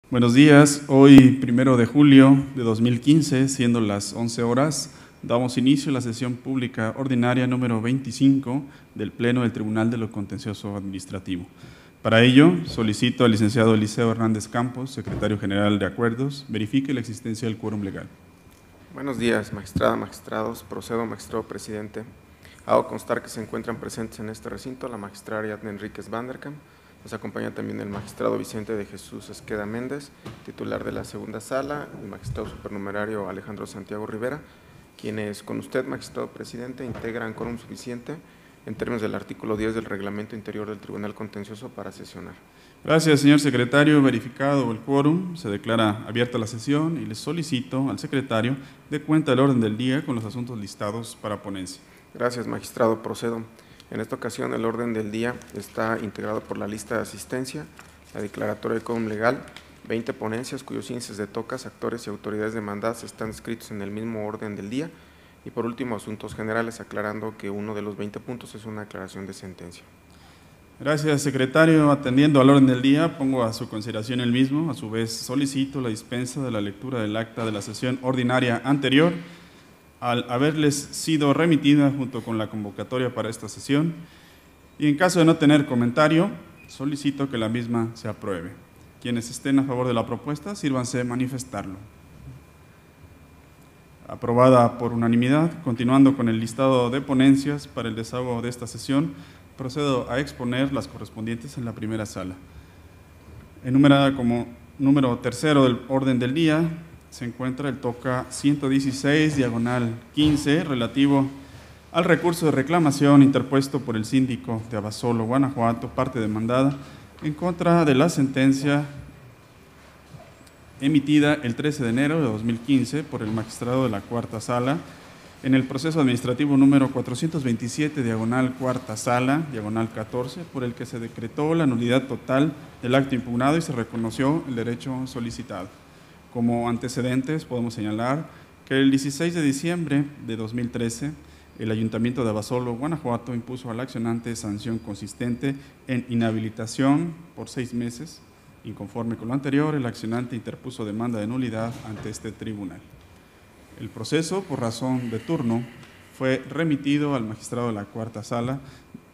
Buenos días, hoy 1 de julio de 2015, siendo las 11 horas, damos inicio a la sesión pública ordinaria número 25 del Pleno del Tribunal de lo Contencioso Administrativo. Para ello, solicito al licenciado Eliseo Hernández Campos, secretario general de Acuerdos, verifique la existencia del quórum legal. Buenos días, magistrada, magistrados. Procedo, magistrado presidente. Hago constar que se encuentran presentes en este recinto la magistrada Ariadna Enríquez Vanderkamp. Nos acompaña también el magistrado Vicente de Jesús Esqueda Méndez, titular de la segunda sala, el magistrado supernumerario Alejandro Santiago Rivera, quienes con usted, magistrado presidente, integran quórum suficiente en términos del artículo 10 del reglamento interior del Tribunal Contencioso para sesionar. Gracias, señor secretario. Verificado el quórum, se declara abierta la sesión y le solicito al secretario dé cuenta del orden del día con los asuntos listados para ponencia. Gracias, magistrado. Procedo. En esta ocasión, el orden del día está integrado por la lista de asistencia, la declaratoria de quórum legal, 20 ponencias cuyos índices de tocas, actores y autoridades demandadas están escritos en el mismo orden del día, y por último, asuntos generales, aclarando que uno de los 20 puntos es una aclaración de sentencia. Gracias, secretario. Atendiendo al orden del día, pongo a su consideración el mismo. A su vez, solicito la dispensa de la lectura del acta de la sesión ordinaria anterior, al haberles sido remitida junto con la convocatoria para esta sesión, y en caso de no tener comentario, solicito que la misma se apruebe. Quienes estén a favor de la propuesta, sírvanse manifestarlo. Aprobada por unanimidad. Continuando con el listado de ponencias para el desahogo de esta sesión, procedo a exponer las correspondientes en la primera sala. Enumerada como número tercero del orden del día, se encuentra el toca 116/15, relativo al recurso de reclamación interpuesto por el síndico de Abasolo, Guanajuato, parte demandada, en contra de la sentencia emitida el 13 de enero de 2015 por el magistrado de la Cuarta Sala en el proceso administrativo número 427/Cuarta Sala, /14, por el que se decretó la nulidad total del acto impugnado y se reconoció el derecho solicitado. Como antecedentes, podemos señalar que el 16 de diciembre de 2013, el Ayuntamiento de Abasolo, Guanajuato, impuso al accionante sanción consistente en inhabilitación por 6 meses. Inconforme con lo anterior, el accionante interpuso demanda de nulidad ante este tribunal. El proceso, por razón de turno, fue remitido al magistrado de la Cuarta Sala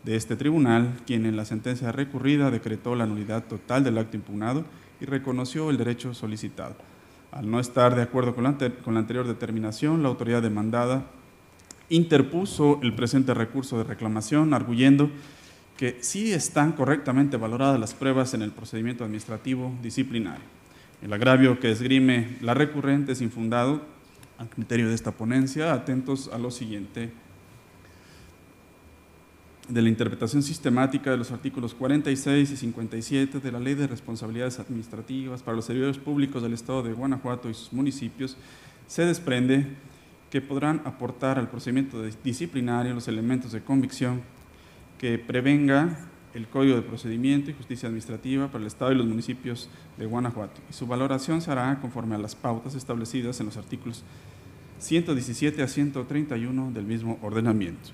de este tribunal, quien en la sentencia recurrida decretó la nulidad total del acto impugnado y reconoció el derecho solicitado. Al no estar de acuerdo con la anterior determinación, la autoridad demandada interpuso el presente recurso de reclamación, arguyendo que sí están correctamente valoradas las pruebas en el procedimiento administrativo disciplinario. El agravio que esgrime la recurrente es infundado al criterio de esta ponencia, atentos a lo siguiente: de la interpretación sistemática de los artículos 46 y 57 de la Ley de Responsabilidades Administrativas para los servidores públicos del Estado de Guanajuato y sus municipios, se desprende que podrán aportar al procedimiento disciplinario los elementos de convicción que prevenga el Código de Procedimiento y Justicia Administrativa para el Estado y los municipios de Guanajuato, y su valoración se hará conforme a las pautas establecidas en los artículos 117 a 131 del mismo ordenamiento.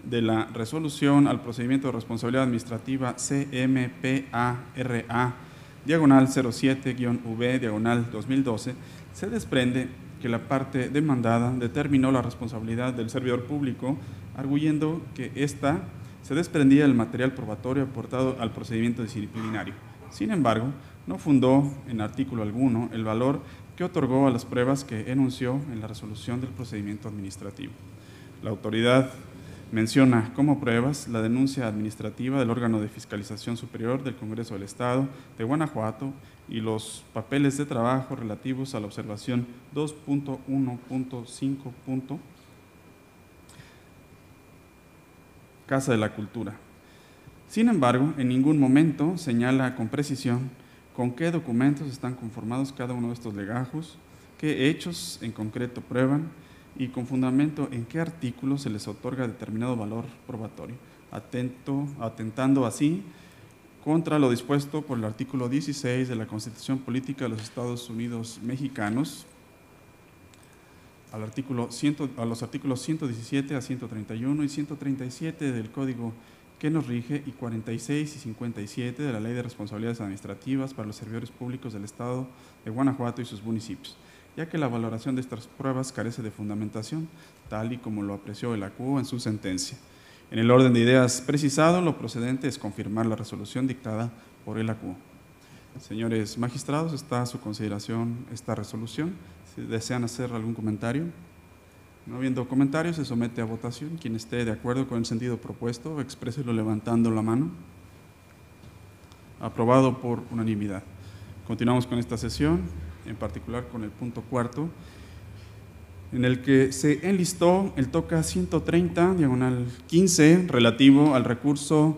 De la resolución al procedimiento de responsabilidad administrativa CMPA-RA/07-V/2012, se desprende que la parte demandada determinó la responsabilidad del servidor público, arguyendo que ésta se desprendía del material probatorio aportado al procedimiento disciplinario. Sin embargo, no fundó en artículo alguno el valor que otorgó a las pruebas que enunció en la resolución del procedimiento administrativo. La autoridad menciona como pruebas la denuncia administrativa del órgano de fiscalización superior del Congreso del Estado de Guanajuato y los papeles de trabajo relativos a la observación 2.1.5. Casa de la Cultura. Sin embargo, en ningún momento señala con precisión con qué documentos están conformados cada uno de estos legajos, qué hechos en concreto prueban y con fundamento en qué artículos se les otorga determinado valor probatorio, atentando así contra lo dispuesto por el artículo 16 de la Constitución Política de los Estados Unidos Mexicanos, a los artículos 117 a 131 y 137 del Código que nos rige y 46 y 57 de la Ley de Responsabilidades Administrativas para los Servidores Públicos del Estado de Guanajuato y sus municipios, ya que la valoración de estas pruebas carece de fundamentación, tal y como lo apreció el ACU en su sentencia. En el orden de ideas precisado, lo procedente es confirmar la resolución dictada por el ACU. Señores magistrados, está a su consideración esta resolución. Si desean hacer algún comentario. No habiendo comentarios, se somete a votación. Quien esté de acuerdo con el sentido propuesto, expréselo levantando la mano. Aprobado por unanimidad. Continuamos con esta sesión, en particular con el punto cuarto, en el que se enlistó el TOCA 130, diagonal 15, relativo al recurso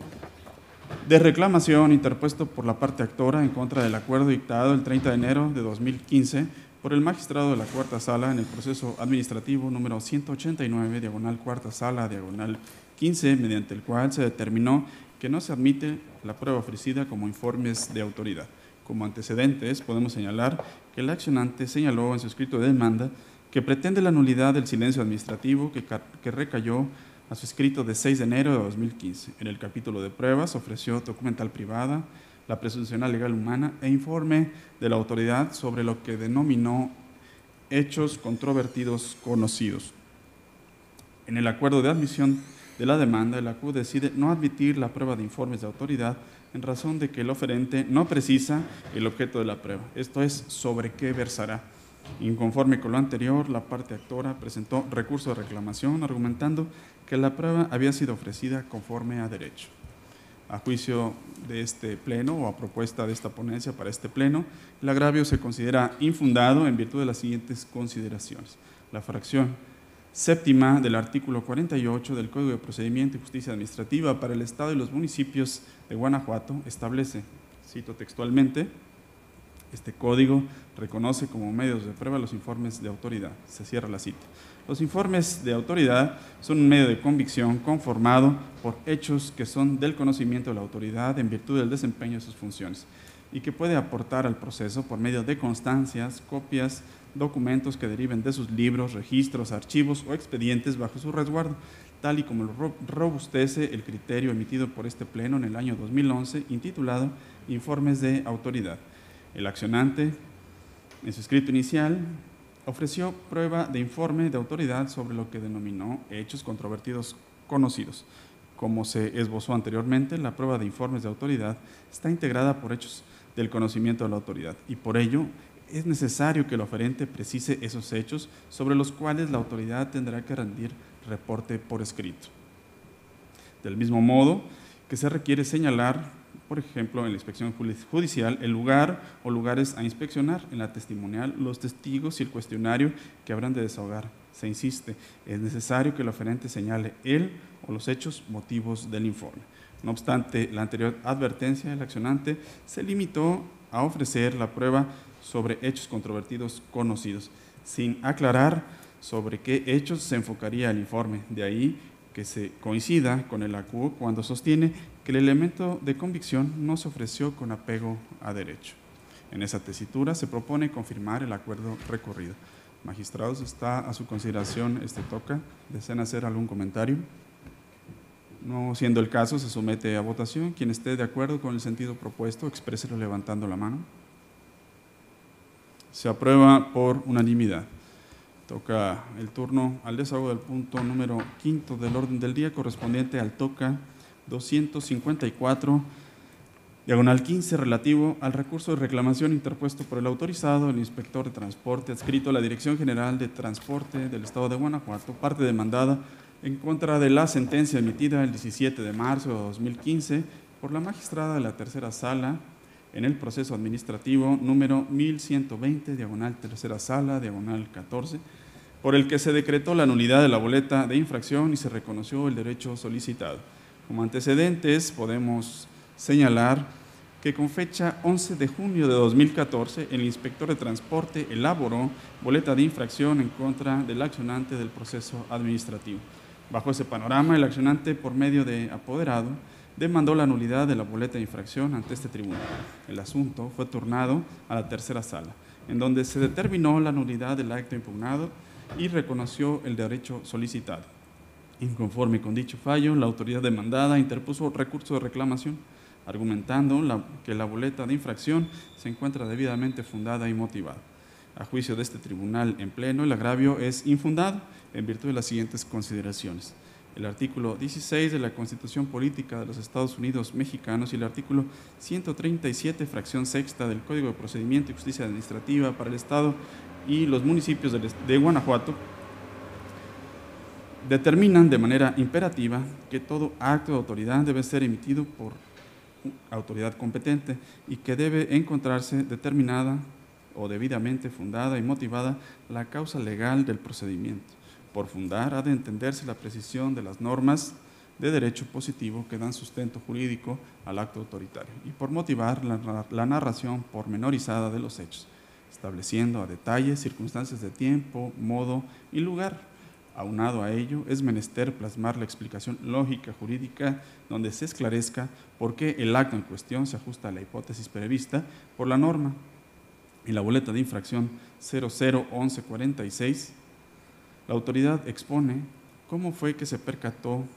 de reclamación interpuesto por la parte actora en contra del acuerdo dictado el 30 de enero de 2015 por el magistrado de la Cuarta Sala en el proceso administrativo número 189, diagonal Cuarta Sala, diagonal 15, mediante el cual se determinó que no se admite la prueba ofrecida como informes de autoridad. Como antecedentes, podemos señalar que el accionante señaló en su escrito de demanda que pretende la nulidad del silencio administrativo que recayó a su escrito de 6 de enero de 2015. En el capítulo de pruebas ofreció documental privada, la presuncional legal humana e informe de la autoridad sobre lo que denominó hechos controvertidos conocidos. En el acuerdo de admisión de la demanda, el ACU decide no admitir la prueba de informes de autoridad en razón de que el oferente no precisa el objeto de la prueba, esto es, sobre qué versará. Inconforme con lo anterior, la parte actora presentó recurso de reclamación argumentando que la prueba había sido ofrecida conforme a derecho. A juicio de este pleno o a propuesta de esta ponencia para este pleno, el agravio se considera infundado en virtud de las siguientes consideraciones. La fracción séptima del artículo 48 del Código de Procedimiento y Justicia Administrativa para el Estado y los municipios de Guanajuato establece, cito textualmente, este código reconoce como medios de prueba los informes de autoridad. Se cierra la cita. Los informes de autoridad son un medio de convicción conformado por hechos que son del conocimiento de la autoridad en virtud del desempeño de sus funciones y que puede aportar al proceso por medio de constancias, copias, documentos que deriven de sus libros, registros, archivos o expedientes bajo su resguardo, tal y como lo robustece el criterio emitido por este pleno en el año 2011, intitulado Informes de Autoridad. El accionante, en su escrito inicial, ofreció prueba de informe de autoridad sobre lo que denominó hechos controvertidos conocidos. Como se esbozó anteriormente, la prueba de informes de autoridad está integrada por hechos del conocimiento de la autoridad y por ello es necesario que el oferente precise esos hechos sobre los cuales la autoridad tendrá que rendir reporte por escrito. Del mismo modo que se requiere señalar, por ejemplo, en la inspección judicial, el lugar o lugares a inspeccionar, en la testimonial, los testigos y el cuestionario que habrán de desahogar. Se insiste, es necesario que el oferente señale él o los hechos motivos del informe. No obstante, la anterior advertencia del accionante se limitó a ofrecer la prueba sobre hechos controvertidos conocidos, sin aclarar sobre qué hechos se enfocaría el informe. De ahí que se coincida con el ACU cuando sostiene que el elemento de convicción no se ofreció con apego a derecho. En esa tesitura se propone confirmar el acuerdo recurrido. Magistrados, está a su consideración este TOCA. ¿Desean hacer algún comentario? No siendo el caso, se somete a votación. Quien esté de acuerdo con el sentido propuesto, expréselo levantando la mano. Se aprueba por unanimidad. Toca el turno al desahogo del punto número 5 del orden del día, correspondiente al TOCA 254, diagonal 15, relativo al recurso de reclamación interpuesto por el autorizado, el inspector de transporte adscrito a la Dirección General de Transporte del Estado de Guanajuato, parte demandada en contra de la sentencia emitida el 17 de marzo de 2015 por la magistrada de la Tercera Sala en el proceso administrativo número 1120, diagonal Tercera Sala, diagonal 14, por el que se decretó la nulidad de la boleta de infracción y se reconoció el derecho solicitado. Como antecedentes, podemos señalar que con fecha 11 de junio de 2014, el inspector de transporte elaboró boleta de infracción en contra del accionante del proceso administrativo. Bajo ese panorama, el accionante, por medio de apoderado, demandó la nulidad de la boleta de infracción ante este tribunal. El asunto fue turnado a la Tercera Sala, en donde se determinó la nulidad del acto impugnado y reconoció el derecho solicitado. Inconforme con dicho fallo, la autoridad demandada interpuso recurso de reclamación, argumentando que la boleta de infracción se encuentra debidamente fundada y motivada. A juicio de este tribunal en pleno, el agravio es infundado en virtud de las siguientes consideraciones. El artículo 16 de la Constitución Política de los Estados Unidos Mexicanos y el artículo 137, fracción sexta del Código de Procedimiento y Justicia Administrativa para el Estado y los municipios de Guanajuato determinan de manera imperativa que todo acto de autoridad debe ser emitido por autoridad competente y que debe encontrarse determinada o debidamente fundada y motivada la causa legal del procedimiento. Por fundar ha de entenderse la precisión de las normas de derecho positivo que dan sustento jurídico al acto autoritario y por motivar la narración pormenorizada de los hechos, estableciendo a detalle circunstancias de tiempo, modo y lugar. Aunado a ello, es menester plasmar la explicación lógica jurídica donde se esclarezca por qué el acto en cuestión se ajusta a la hipótesis prevista por la norma. En la boleta de infracción 001146, la autoridad no expone cómo fue que se percató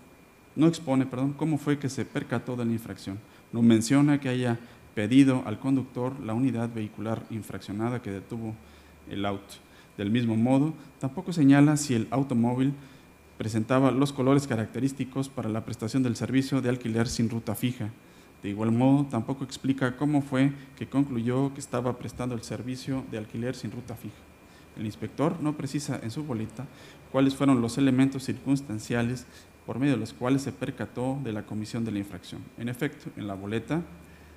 de la infracción. No menciona que haya pedido al conductor la unidad vehicular infraccionada que detuvo el auto. Del mismo modo, tampoco señala si el automóvil presentaba los colores característicos para la prestación del servicio de alquiler sin ruta fija. De igual modo, tampoco explica cómo fue que concluyó que estaba prestando el servicio de alquiler sin ruta fija. El inspector no precisa en su boleta cuáles fueron los elementos circunstanciales por medio de los cuales se percató de la comisión de la infracción. En efecto, en la boleta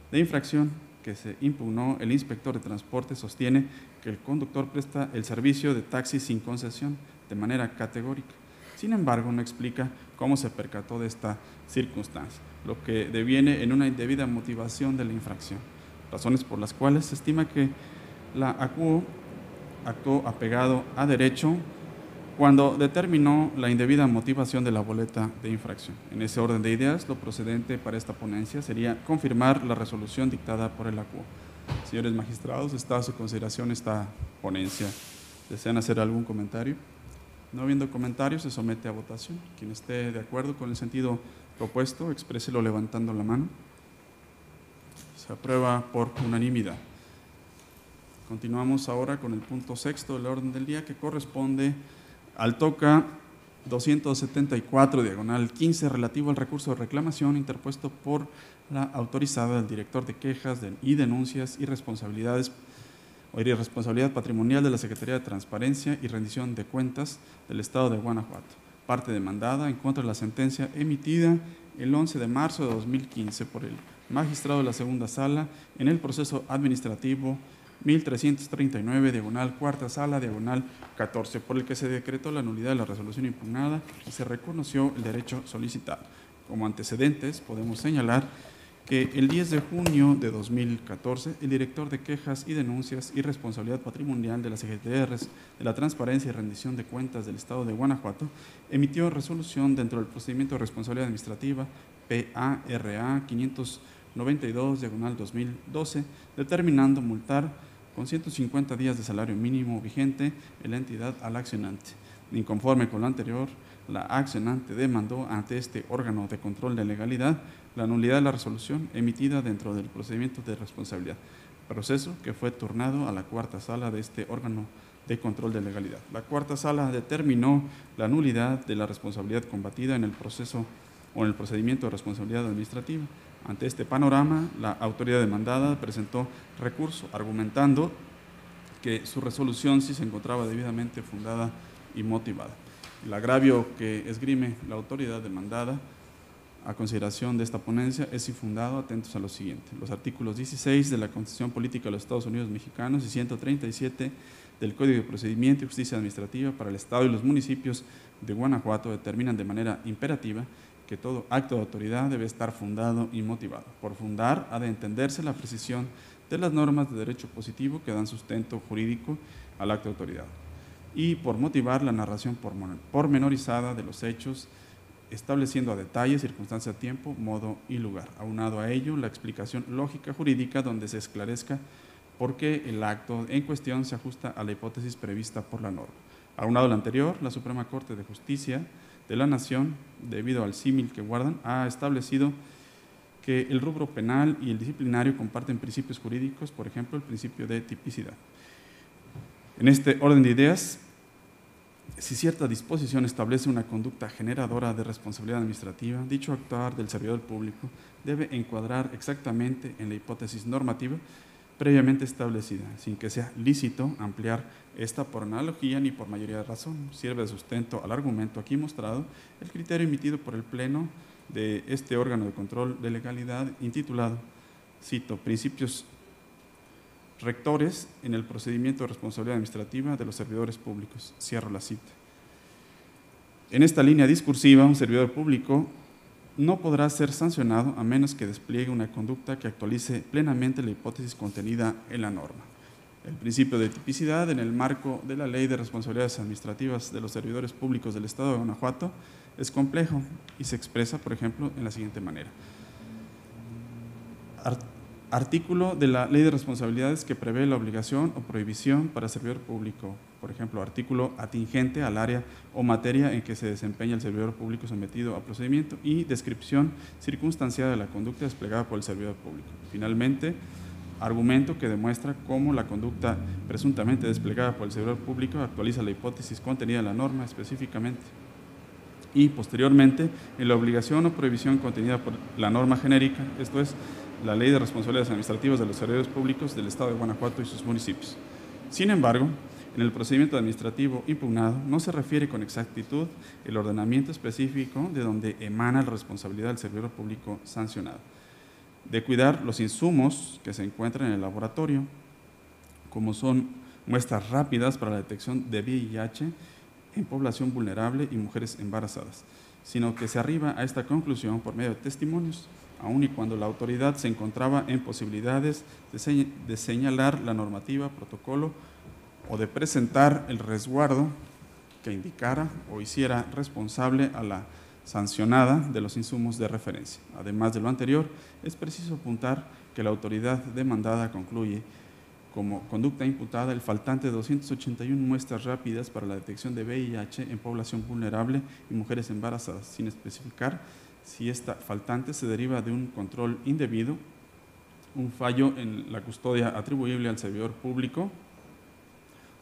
de infracción que se impugnó, el inspector de transporte sostiene que el conductor presta el servicio de taxi sin concesión de manera categórica. Sin embargo, no explica cómo se percató de esta circunstancia, lo que deviene en una indebida motivación de la infracción, razones por las cuales se estima que la ACUO actuó apegado a derecho cuando determinó la indebida motivación de la boleta de infracción. En ese orden de ideas, lo procedente para esta ponencia sería confirmar la resolución dictada por el ACUO. Señores magistrados, está a su consideración esta ponencia. ¿Desean hacer algún comentario? No habiendo comentarios, se somete a votación. Quien esté de acuerdo con el sentido propuesto, expréselo levantando la mano. Se aprueba por unanimidad. Continuamos ahora con el punto sexto del orden del día, que corresponde al toca 274, diagonal 15, relativo al recurso de reclamación interpuesto por la autorizada del director de quejas y denuncias y responsabilidad patrimonial de la Secretaría de Transparencia y Rendición de Cuentas del Estado de Guanajuato, parte demandada en contra de la sentencia emitida el 11 de marzo de 2015 por el magistrado de la segunda sala en el proceso administrativo 1339, diagonal cuarta sala, diagonal 14, por el que se decretó la nulidad de la resolución impugnada y se reconoció el derecho solicitado. Como antecedentes, podemos señalar que el 10 de junio de 2014, el director de quejas y denuncias y responsabilidad patrimonial de la Secretaría de la Transparencia y Rendición de Cuentas del Estado de Guanajuato emitió resolución dentro del procedimiento de responsabilidad administrativa PARA 592, diagonal 2012, determinando multar con 150 días de salario mínimo vigente en la entidad al accionante. Inconforme con lo anterior, la accionante demandó ante este órgano de control de legalidad la nulidad de la resolución emitida dentro del procedimiento de responsabilidad, proceso que fue turnado a la cuarta sala de este órgano de control de legalidad. La cuarta sala determinó la nulidad de la responsabilidad combatida en el proceso o en el procedimiento de responsabilidad administrativa. Ante este panorama, la autoridad demandada presentó recurso argumentando que su resolución sí se encontraba debidamente fundada y motivada. El agravio que esgrime la autoridad demandada a consideración de esta ponencia es infundado, atentos a lo siguiente. Los artículos 16 de la Constitución Política de los Estados Unidos Mexicanos y 137 del Código de Procedimiento y Justicia Administrativa para el Estado y los municipios de Guanajuato determinan de manera imperativa que todo acto de autoridad debe estar fundado y motivado. Por fundar ha de entenderse la precisión de las normas de derecho positivo que dan sustento jurídico al acto de autoridad y por motivar la narración pormenorizada de los hechos, estableciendo a detalle circunstancia, tiempo, modo y lugar. Aunado a ello, la explicación lógica jurídica donde se esclarezca por qué el acto en cuestión se ajusta a la hipótesis prevista por la norma. Aunado a lo anterior, la Suprema Corte de Justicia de la Nación, debido al símil que guardan, ha establecido que el rubro penal y el disciplinario comparten principios jurídicos, por ejemplo, el principio de tipicidad. En este orden de ideas, si cierta disposición establece una conducta generadora de responsabilidad administrativa, dicho actuar del servidor público debe encuadrar exactamente en la hipótesis normativa previamente establecida, sin que sea lícito ampliar esta por analogía ni por mayoría de razón. Sirve de sustento al argumento aquí mostrado el criterio emitido por el Pleno de este órgano de control de legalidad intitulado, cito, Principios rectores en el procedimiento de responsabilidad administrativa de los servidores públicos. Cierro la cita. En esta línea discursiva, un servidor público no podrá ser sancionado a menos que despliegue una conducta que actualice plenamente la hipótesis contenida en la norma. El principio de tipicidad en el marco de la Ley de Responsabilidades Administrativas de los Servidores Públicos del Estado de Guanajuato es complejo y se expresa, por ejemplo, en la siguiente manera. Artículo de la Ley de Responsabilidades que prevé la obligación o prohibición para servidor público. Por ejemplo, artículo atingente al área o materia en que se desempeña el servidor público sometido a procedimiento y descripción circunstanciada de la conducta desplegada por el servidor público. Finalmente, argumento que demuestra cómo la conducta presuntamente desplegada por el servidor público actualiza la hipótesis contenida en la norma específicamente. Y posteriormente, en la obligación o prohibición contenida por la norma genérica, esto es, la Ley de Responsabilidades Administrativas de los Servidores Públicos del Estado de Guanajuato y sus municipios. Sin embargo, en el procedimiento administrativo impugnado no se refiere con exactitud el ordenamiento específico de donde emana la responsabilidad del servidor público sancionado, de cuidar los insumos que se encuentran en el laboratorio, como son muestras rápidas para la detección de VIH en población vulnerable y mujeres embarazadas, sino que se arriba a esta conclusión por medio de testimonios, aun y cuando la autoridad se encontraba en posibilidades de señalar la normativa, protocolo o de presentar el resguardo que indicara o hiciera responsable a la sancionada de los insumos de referencia. Además de lo anterior, es preciso apuntar que la autoridad demandada concluye como conducta imputada el faltante de 281 muestras rápidas para la detección de VIH en población vulnerable y mujeres embarazadas, sin especificar si esta faltante se deriva de un control indebido, un fallo en la custodia atribuible al servidor público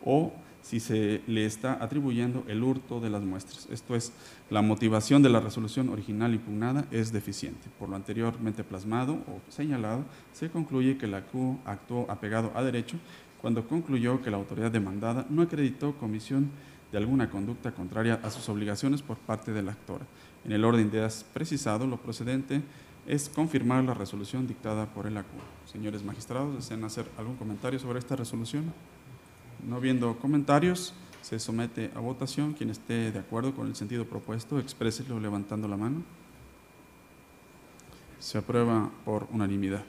o si se le está atribuyendo el hurto de las muestras. Esto es, la motivación de la resolución original impugnada es deficiente. Por lo anteriormente plasmado o señalado, se concluye que la CUO actuó apegado a derecho cuando concluyó que la autoridad demandada no acreditó comisión de alguna conducta contraria a sus obligaciones por parte de la actora. En el orden de ideas precisado, lo procedente es confirmar la resolución dictada por el ACUO. Señores magistrados, ¿desean hacer algún comentario sobre esta resolución? No viendo comentarios, se somete a votación. Quien esté de acuerdo con el sentido propuesto, expréselo levantando la mano. Se aprueba por unanimidad.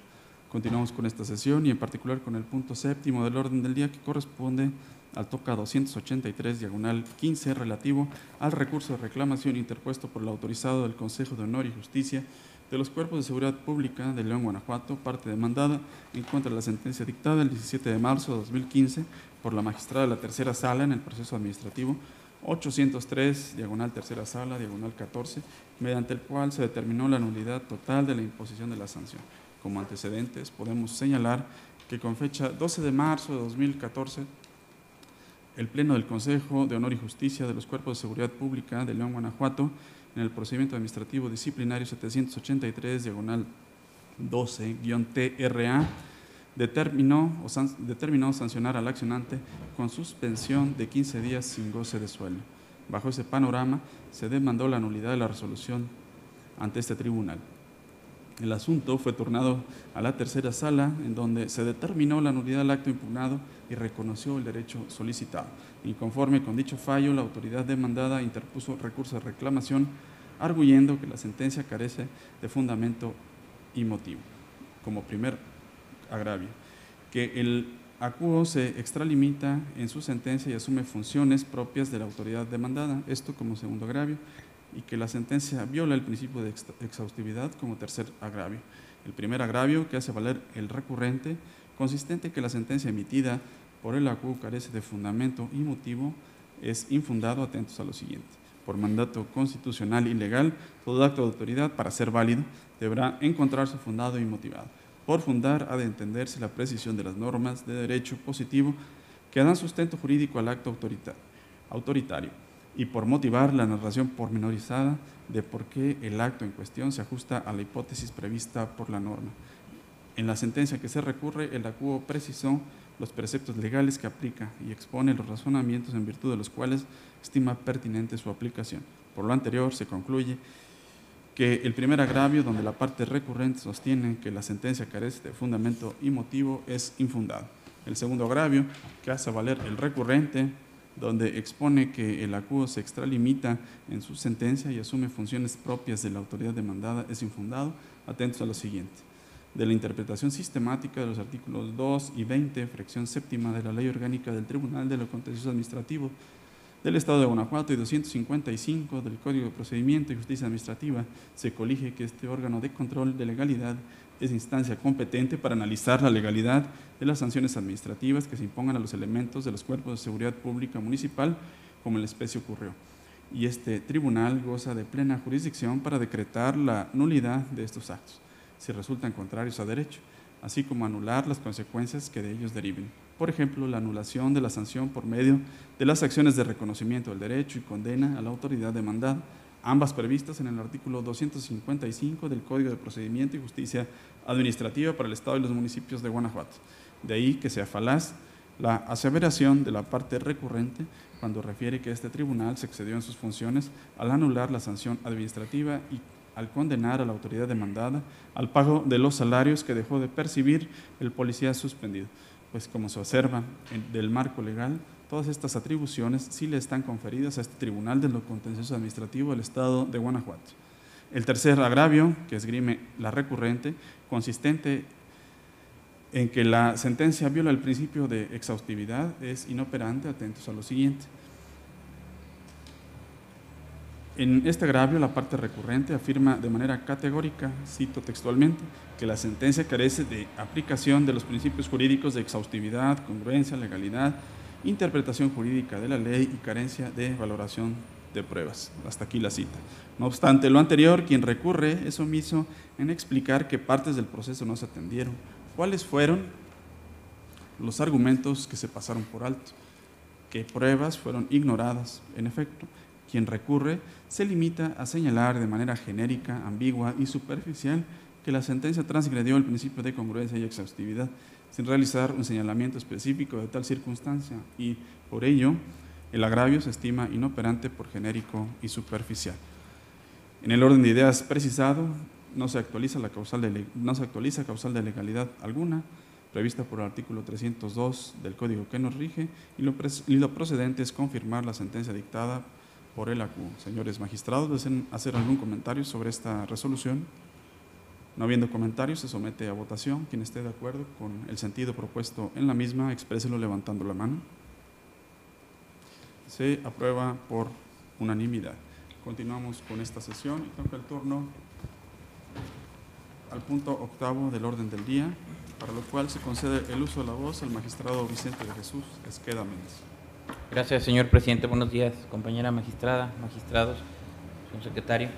Continuamos con esta sesión y en particular con el punto 7º del orden del día, que corresponde al toca 283/15 relativo al recurso de reclamación interpuesto por el autorizado del Consejo de Honor y Justicia de los Cuerpos de Seguridad Pública de León, Guanajuato, parte demandada en contra de la sentencia dictada el 17 de marzo de 2015 por la magistrada de la tercera sala en el proceso administrativo 803/tercera sala, -14, mediante el cual se determinó la nulidad total de la imposición de la sanción. Como antecedentes, podemos señalar que con fecha 12 de marzo de 2014, el Pleno del Consejo de Honor y Justicia de los Cuerpos de Seguridad Pública de León, Guanajuato, en el procedimiento administrativo disciplinario 783/12-TRA, determinó sancionar al accionante con suspensión de 15 días sin goce de sueldo. Bajo ese panorama, se demandó la nulidad de la resolución ante este tribunal. El asunto fue turnado a la tercera sala, en donde se determinó la nulidad del acto impugnado y reconoció el derecho solicitado. Inconforme con dicho fallo, la autoridad demandada interpuso recurso de reclamación, arguyendo que la sentencia carece de fundamento y motivo. Como primer agravio, que el ACUO se extralimita en su sentencia y asume funciones propias de la autoridad demandada, esto como segundo agravio, y que la sentencia viola el principio de exhaustividad como tercer agravio. El primer agravio, que hace valer el recurrente, consistente en que la sentencia emitida por el ACUO carece de fundamento y motivo, es infundado. Atentos a lo siguiente. por mandato constitucional y legal, todo acto de autoridad, para ser válido, deberá encontrarse fundado y motivado. Por fundar ha de entenderse la precisión de las normas de derecho positivo que dan sustento jurídico al acto autoritario, y por motivar la narración pormenorizada de por qué el acto en cuestión se ajusta a la hipótesis prevista por la norma. En la sentencia que se recurre, el acuo precisó los preceptos legales que aplica y expone los razonamientos en virtud de los cuales estima pertinente su aplicación. Por lo anterior, se concluye que el primer agravio, donde la parte recurrente sostiene que la sentencia carece de fundamento y motivo, es infundado. El segundo agravio, que hace valer el recurrente, donde expone que el acuo se extralimita en su sentencia y asume funciones propias de la autoridad demandada, es infundado. Atentos a lo siguiente: de la interpretación sistemática de los artículos 2 y 20, fracción séptima de la Ley Orgánica del Tribunal de lo Contencioso Administrativo del Estado de Guanajuato y 255 del Código de Procedimiento y Justicia Administrativa, se colige que este órgano de control de legalidad es instancia competente para analizar la legalidad de las sanciones administrativas que se impongan a los elementos de los cuerpos de seguridad pública municipal, como en la especie ocurrió. Y este tribunal goza de plena jurisdicción para decretar la nulidad de estos actos, si resultan contrarios a derecho, así como anular las consecuencias que de ellos deriven. Por ejemplo, la anulación de la sanción por medio de las acciones de reconocimiento del derecho y condena a la autoridad demandada, ambas previstas en el artículo 255 del Código de Procedimiento y Justicia Administrativa para el Estado y los municipios de Guanajuato. De ahí que sea falaz la aseveración de la parte recurrente cuando refiere que este tribunal se excedió en sus funciones al anular la sanción administrativa y al condenar a la autoridad demandada al pago de los salarios que dejó de percibir el policía suspendido, pues como se observa del marco legal, todas estas atribuciones sí le están conferidas a este Tribunal de lo Contencioso Administrativo del Estado de Guanajuato. El tercer agravio, que esgrime la recurrente, consistente en que la sentencia viola el principio de exhaustividad, es inoperante. Atentos a lo siguiente. En este agravio, la parte recurrente afirma de manera categórica, cito textualmente, que la sentencia carece de aplicación de los principios jurídicos de exhaustividad, congruencia, legalidad, interpretación jurídica de la ley y carencia de valoración de pruebas. Hasta aquí la cita. No obstante lo anterior, quien recurre es omiso en explicar qué partes del proceso no se atendieron, cuáles fueron los argumentos que se pasaron por alto, qué pruebas fueron ignoradas. En efecto, quien recurre se limita a señalar de manera genérica, ambigua y superficial que la sentencia transgredió el principio de congruencia y exhaustividad, sin realizar un señalamiento específico de tal circunstancia, y por ello el agravio se estima inoperante por genérico y superficial. En el orden de ideas precisado, no se actualiza causal de legalidad alguna prevista por el artículo 302 del Código que nos rige, y lo procedente es confirmar la sentencia dictada por el acuo. Señores magistrados, ¿desean hacer algún comentario sobre esta resolución? No habiendo comentarios, se somete a votación. Quien esté de acuerdo con el sentido propuesto en la misma, expréselo levantando la mano. Se aprueba por unanimidad. Continuamos con esta sesión y toca el turno al punto octavo del orden del día, para lo cual se concede el uso de la voz al magistrado Vicente de Jesús Esqueda Méndez. Gracias, señor presidente. Buenos días, compañera magistrada, magistrados, señor secretario.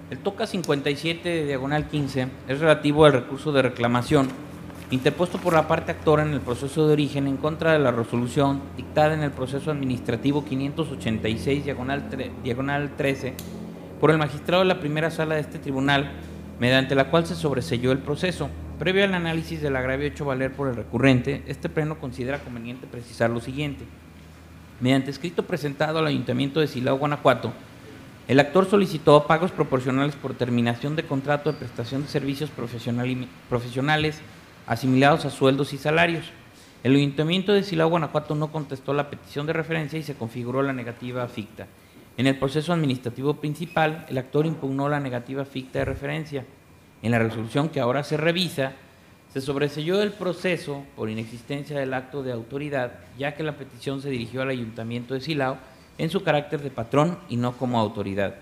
El TOCA 57 diagonal 15 es relativo al recurso de reclamación interpuesto por la parte actora en el proceso de origen en contra de la resolución dictada en el proceso administrativo 586 diagonal 13 por el magistrado de la primera sala de este tribunal, mediante la cual se sobreseyó el proceso. Previo al análisis del agravio hecho valer por el recurrente, este pleno considera conveniente precisar lo siguiente. Mediante escrito presentado al Ayuntamiento de Silao, Guanajuato, el actor solicitó pagos proporcionales por terminación de contrato de prestación de servicios profesionales asimilados a sueldos y salarios. El Ayuntamiento de Silao, Guanajuato no contestó la petición de referencia y se configuró la negativa ficta. En el proceso administrativo principal, el actor impugnó la negativa ficta de referencia. En la resolución que ahora se revisa, se sobreseyó el proceso por inexistencia del acto de autoridad, ya que la petición se dirigió al Ayuntamiento de Silao en su carácter de patrón y no como autoridad.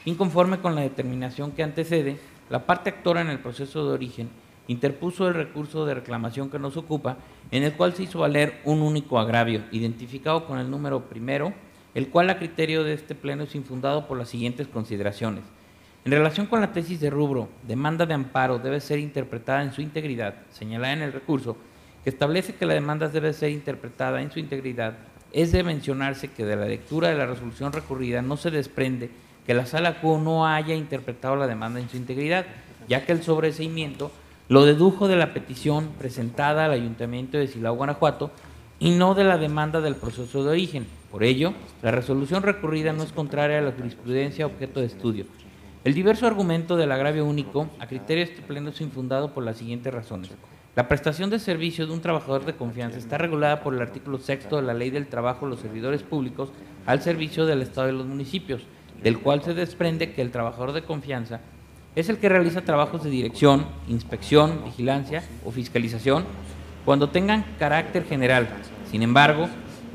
Inconforme con la determinación que antecede, la parte actora en el proceso de origen interpuso el recurso de reclamación que nos ocupa, en el cual se hizo valer un único agravio, identificado con el número primero el cual a criterio de este Pleno es infundado por las siguientes consideraciones. En relación con la tesis de rubro, demanda de amparo debe ser interpretada en su integridad, señalada en el recurso, que establece que la demanda debe ser interpretada en su integridad, es de mencionarse que de la lectura de la resolución recurrida no se desprende que la Sala Q no haya interpretado la demanda en su integridad, ya que el sobreseimiento lo dedujo de la petición presentada al Ayuntamiento de Silao, Guanajuato, y no de la demanda del proceso de origen. Por ello, la resolución recurrida no es contraria a la jurisprudencia objeto de estudio. El diverso argumento del agravio único, a criterio de este Pleno, es infundado por las siguientes razones. La prestación de servicio de un trabajador de confianza está regulada por el artículo 6 de la Ley del Trabajo de los Servidores Públicos al servicio del Estado y los municipios, del cual se desprende que el trabajador de confianza es el que realiza trabajos de dirección, inspección, vigilancia o fiscalización cuando tengan carácter general. Sin embargo,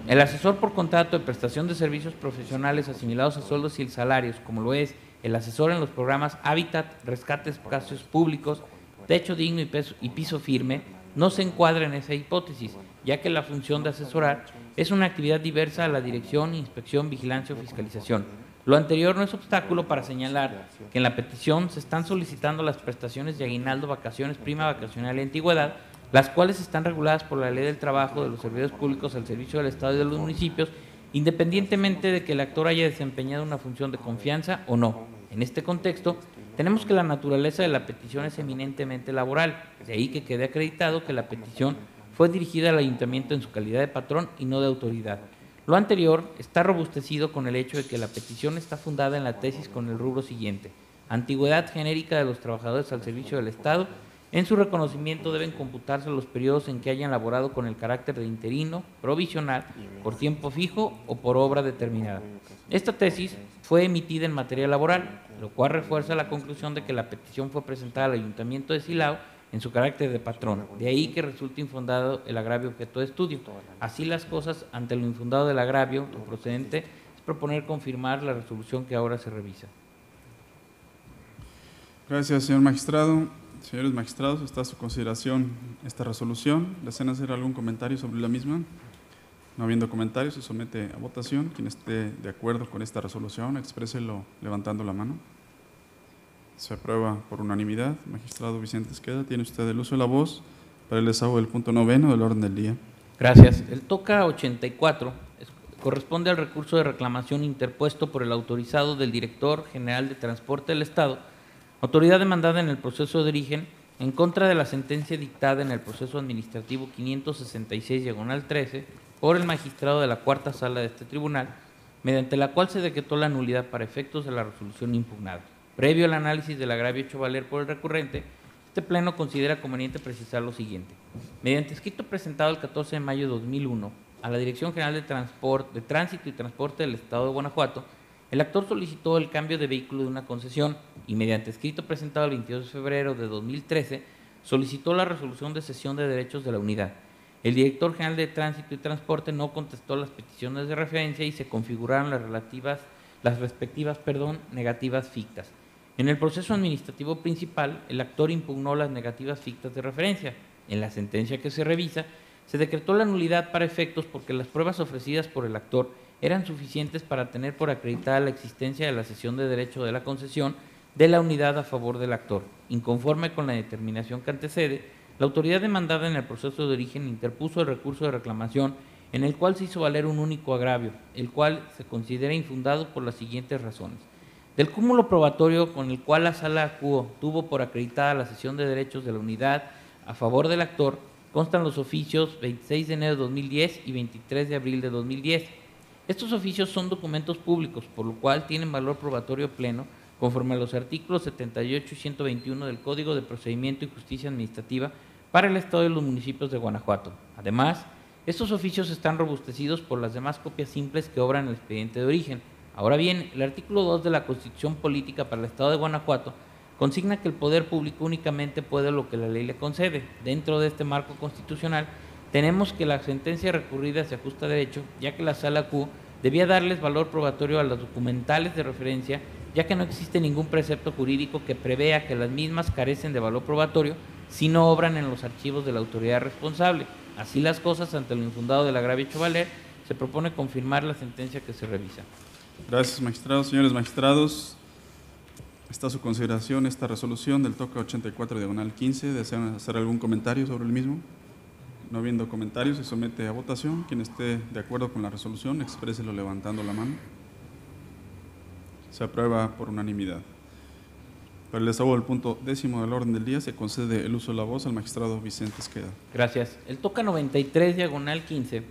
el asesor por contrato de prestación de servicios profesionales asimilados a sueldos y salarios, como lo es el asesor en los programas Hábitat, Rescate de Espacios Públicos, Techo Digno y Piso Firme, no se encuadra en esa hipótesis, ya que la función de asesorar es una actividad diversa a la dirección, inspección, vigilancia o fiscalización. Lo anterior no es obstáculo para señalar que en la petición se están solicitando las prestaciones de aguinaldo, vacaciones, prima vacacional y antigüedad, las cuales están reguladas por la Ley del Trabajo de los Servidores Públicos al servicio del Estado y de los municipios, independientemente de que el actor haya desempeñado una función de confianza o no. En este contexto, tenemos que la naturaleza de la petición es eminentemente laboral, de ahí que quede acreditado que la petición fue dirigida al Ayuntamiento en su calidad de patrón y no de autoridad. Lo anterior está robustecido con el hecho de que la petición está fundada en la tesis con el rubro siguiente: antigüedad genérica de los trabajadores al servicio del Estado. En su reconocimiento deben computarse los periodos en que hayan laborado con el carácter de interino, provisional, por tiempo fijo o por obra determinada. Esta tesis fue emitida en materia laboral, lo cual refuerza la conclusión de que la petición fue presentada al Ayuntamiento de Silao en su carácter de patrón. De ahí que resulta infundado el agravio objeto de estudio. Así las cosas, ante lo infundado del agravio, lo procedente es proponer confirmar la resolución que ahora se revisa. Gracias, señor magistrado. Señores magistrados, está a su consideración esta resolución. ¿Desean hacer algún comentario sobre la misma? No habiendo comentarios, se somete a votación. Quien esté de acuerdo con esta resolución, expréselo levantando la mano. Se aprueba por unanimidad. Magistrado Vicente Esqueda, tiene usted el uso de la voz para el desahogo del punto 9 del orden del día. Gracias. El TOCA 84 corresponde al recurso de reclamación interpuesto por el autorizado del Director General de Transporte del Estado, autoridad demandada en el proceso de origen, en contra de la sentencia dictada en el proceso administrativo 566/13 por el magistrado de la cuarta sala de este tribunal, mediante la cual se decretó la nulidad para efectos de la resolución impugnada. Previo al análisis del agravio hecho valer por el recurrente, este Pleno considera conveniente precisar lo siguiente. Mediante escrito presentado el 14 de mayo de 2001 a la Dirección General de Tránsito y Transporte del Estado de Guanajuato, el actor solicitó el cambio de vehículo de una concesión y mediante escrito presentado el 22 de febrero de 2013 solicitó la resolución de cesión de derechos de la unidad. El director general de Tránsito y Transporte no contestó las peticiones de referencia y se configuraron las respectivas negativas fictas. En el proceso administrativo principal, el actor impugnó las negativas fictas de referencia. En la sentencia que se revisa, se decretó la nulidad para efectos porque las pruebas ofrecidas por el actor eran suficientes para tener por acreditada la existencia de la cesión de derecho de la concesión de la unidad a favor del actor. Inconforme con la determinación que antecede, la autoridad demandada en el proceso de origen interpuso el recurso de reclamación en el cual se hizo valer un único agravio, el cual se considera infundado por las siguientes razones. Del cúmulo probatorio con el cual la Sala Q tuvo por acreditada la cesión de derechos de la unidad a favor del actor, constan los oficios 26 de enero de 2010 y 23 de abril de 2010. Estos oficios son documentos públicos, por lo cual tienen valor probatorio pleno, conforme a los artículos 78 y 121 del Código de Procedimiento y Justicia Administrativa para el Estado y los municipios de Guanajuato. Además, estos oficios están robustecidos por las demás copias simples que obran el expediente de origen. Ahora bien, el artículo 2 de la Constitución Política para el Estado de Guanajuato consigna que el poder público únicamente puede lo que la ley le concede. Dentro de este marco constitucional, tenemos que la sentencia recurrida se ajusta a derecho, ya que la Sala Q debía darles valor probatorio a los documentales de referencia, ya que no existe ningún precepto jurídico que prevea que las mismas carecen de valor probatorio si no obran en los archivos de la autoridad responsable. Así las cosas, ante lo infundado del agravio hecho valer, Se propone confirmar la sentencia que se revisa. Gracias, magistrados. Señores magistrados, está a su consideración esta resolución del TOCA 84/15. ¿Desean hacer algún comentario sobre el mismo? No habiendo comentarios, se somete a votación. Quien esté de acuerdo con la resolución, expréselo levantando la mano. Se aprueba por unanimidad. Para el desahogo del punto 10º del orden del día, se concede el uso de la voz al magistrado Vicente Esqueda. Gracias. El TOCA 93/15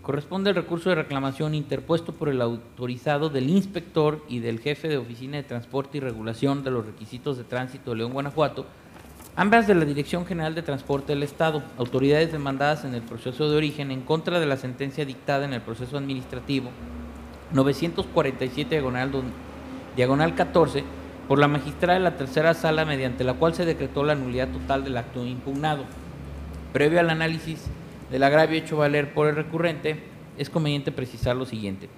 corresponde al recurso de reclamación interpuesto por el autorizado del inspector y del jefe de Oficina de Transporte y Regulación de los Requisitos de Tránsito de León, Guanajuato, ambas de la Dirección General de Transporte del Estado, autoridades demandadas en el proceso de origen en contra de la sentencia dictada en el proceso administrativo 947/14 por la magistrada de la tercera sala, mediante la cual se decretó la nulidad total del acto impugnado. Previo al análisis del agravio hecho valer por el recurrente, es conveniente precisar lo siguiente.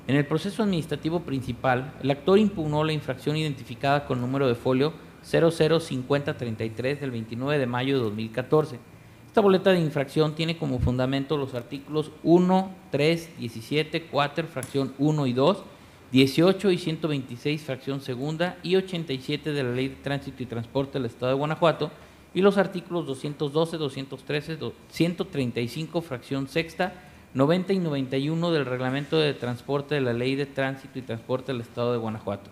En el proceso administrativo principal, el actor impugnó la infracción identificada con número de folio 005033 del 29 de mayo de 2014. Esta boleta de infracción tiene como fundamento los artículos 1, 3, 17, 4, fracción 1 y 2, 18 y 126, fracción segunda, y 87 de la Ley de Tránsito y Transporte del Estado de Guanajuato, y los artículos 212, 213, 135, fracción sexta, 90 y 91 del Reglamento de Transporte de la Ley de Tránsito y Transporte del Estado de Guanajuato.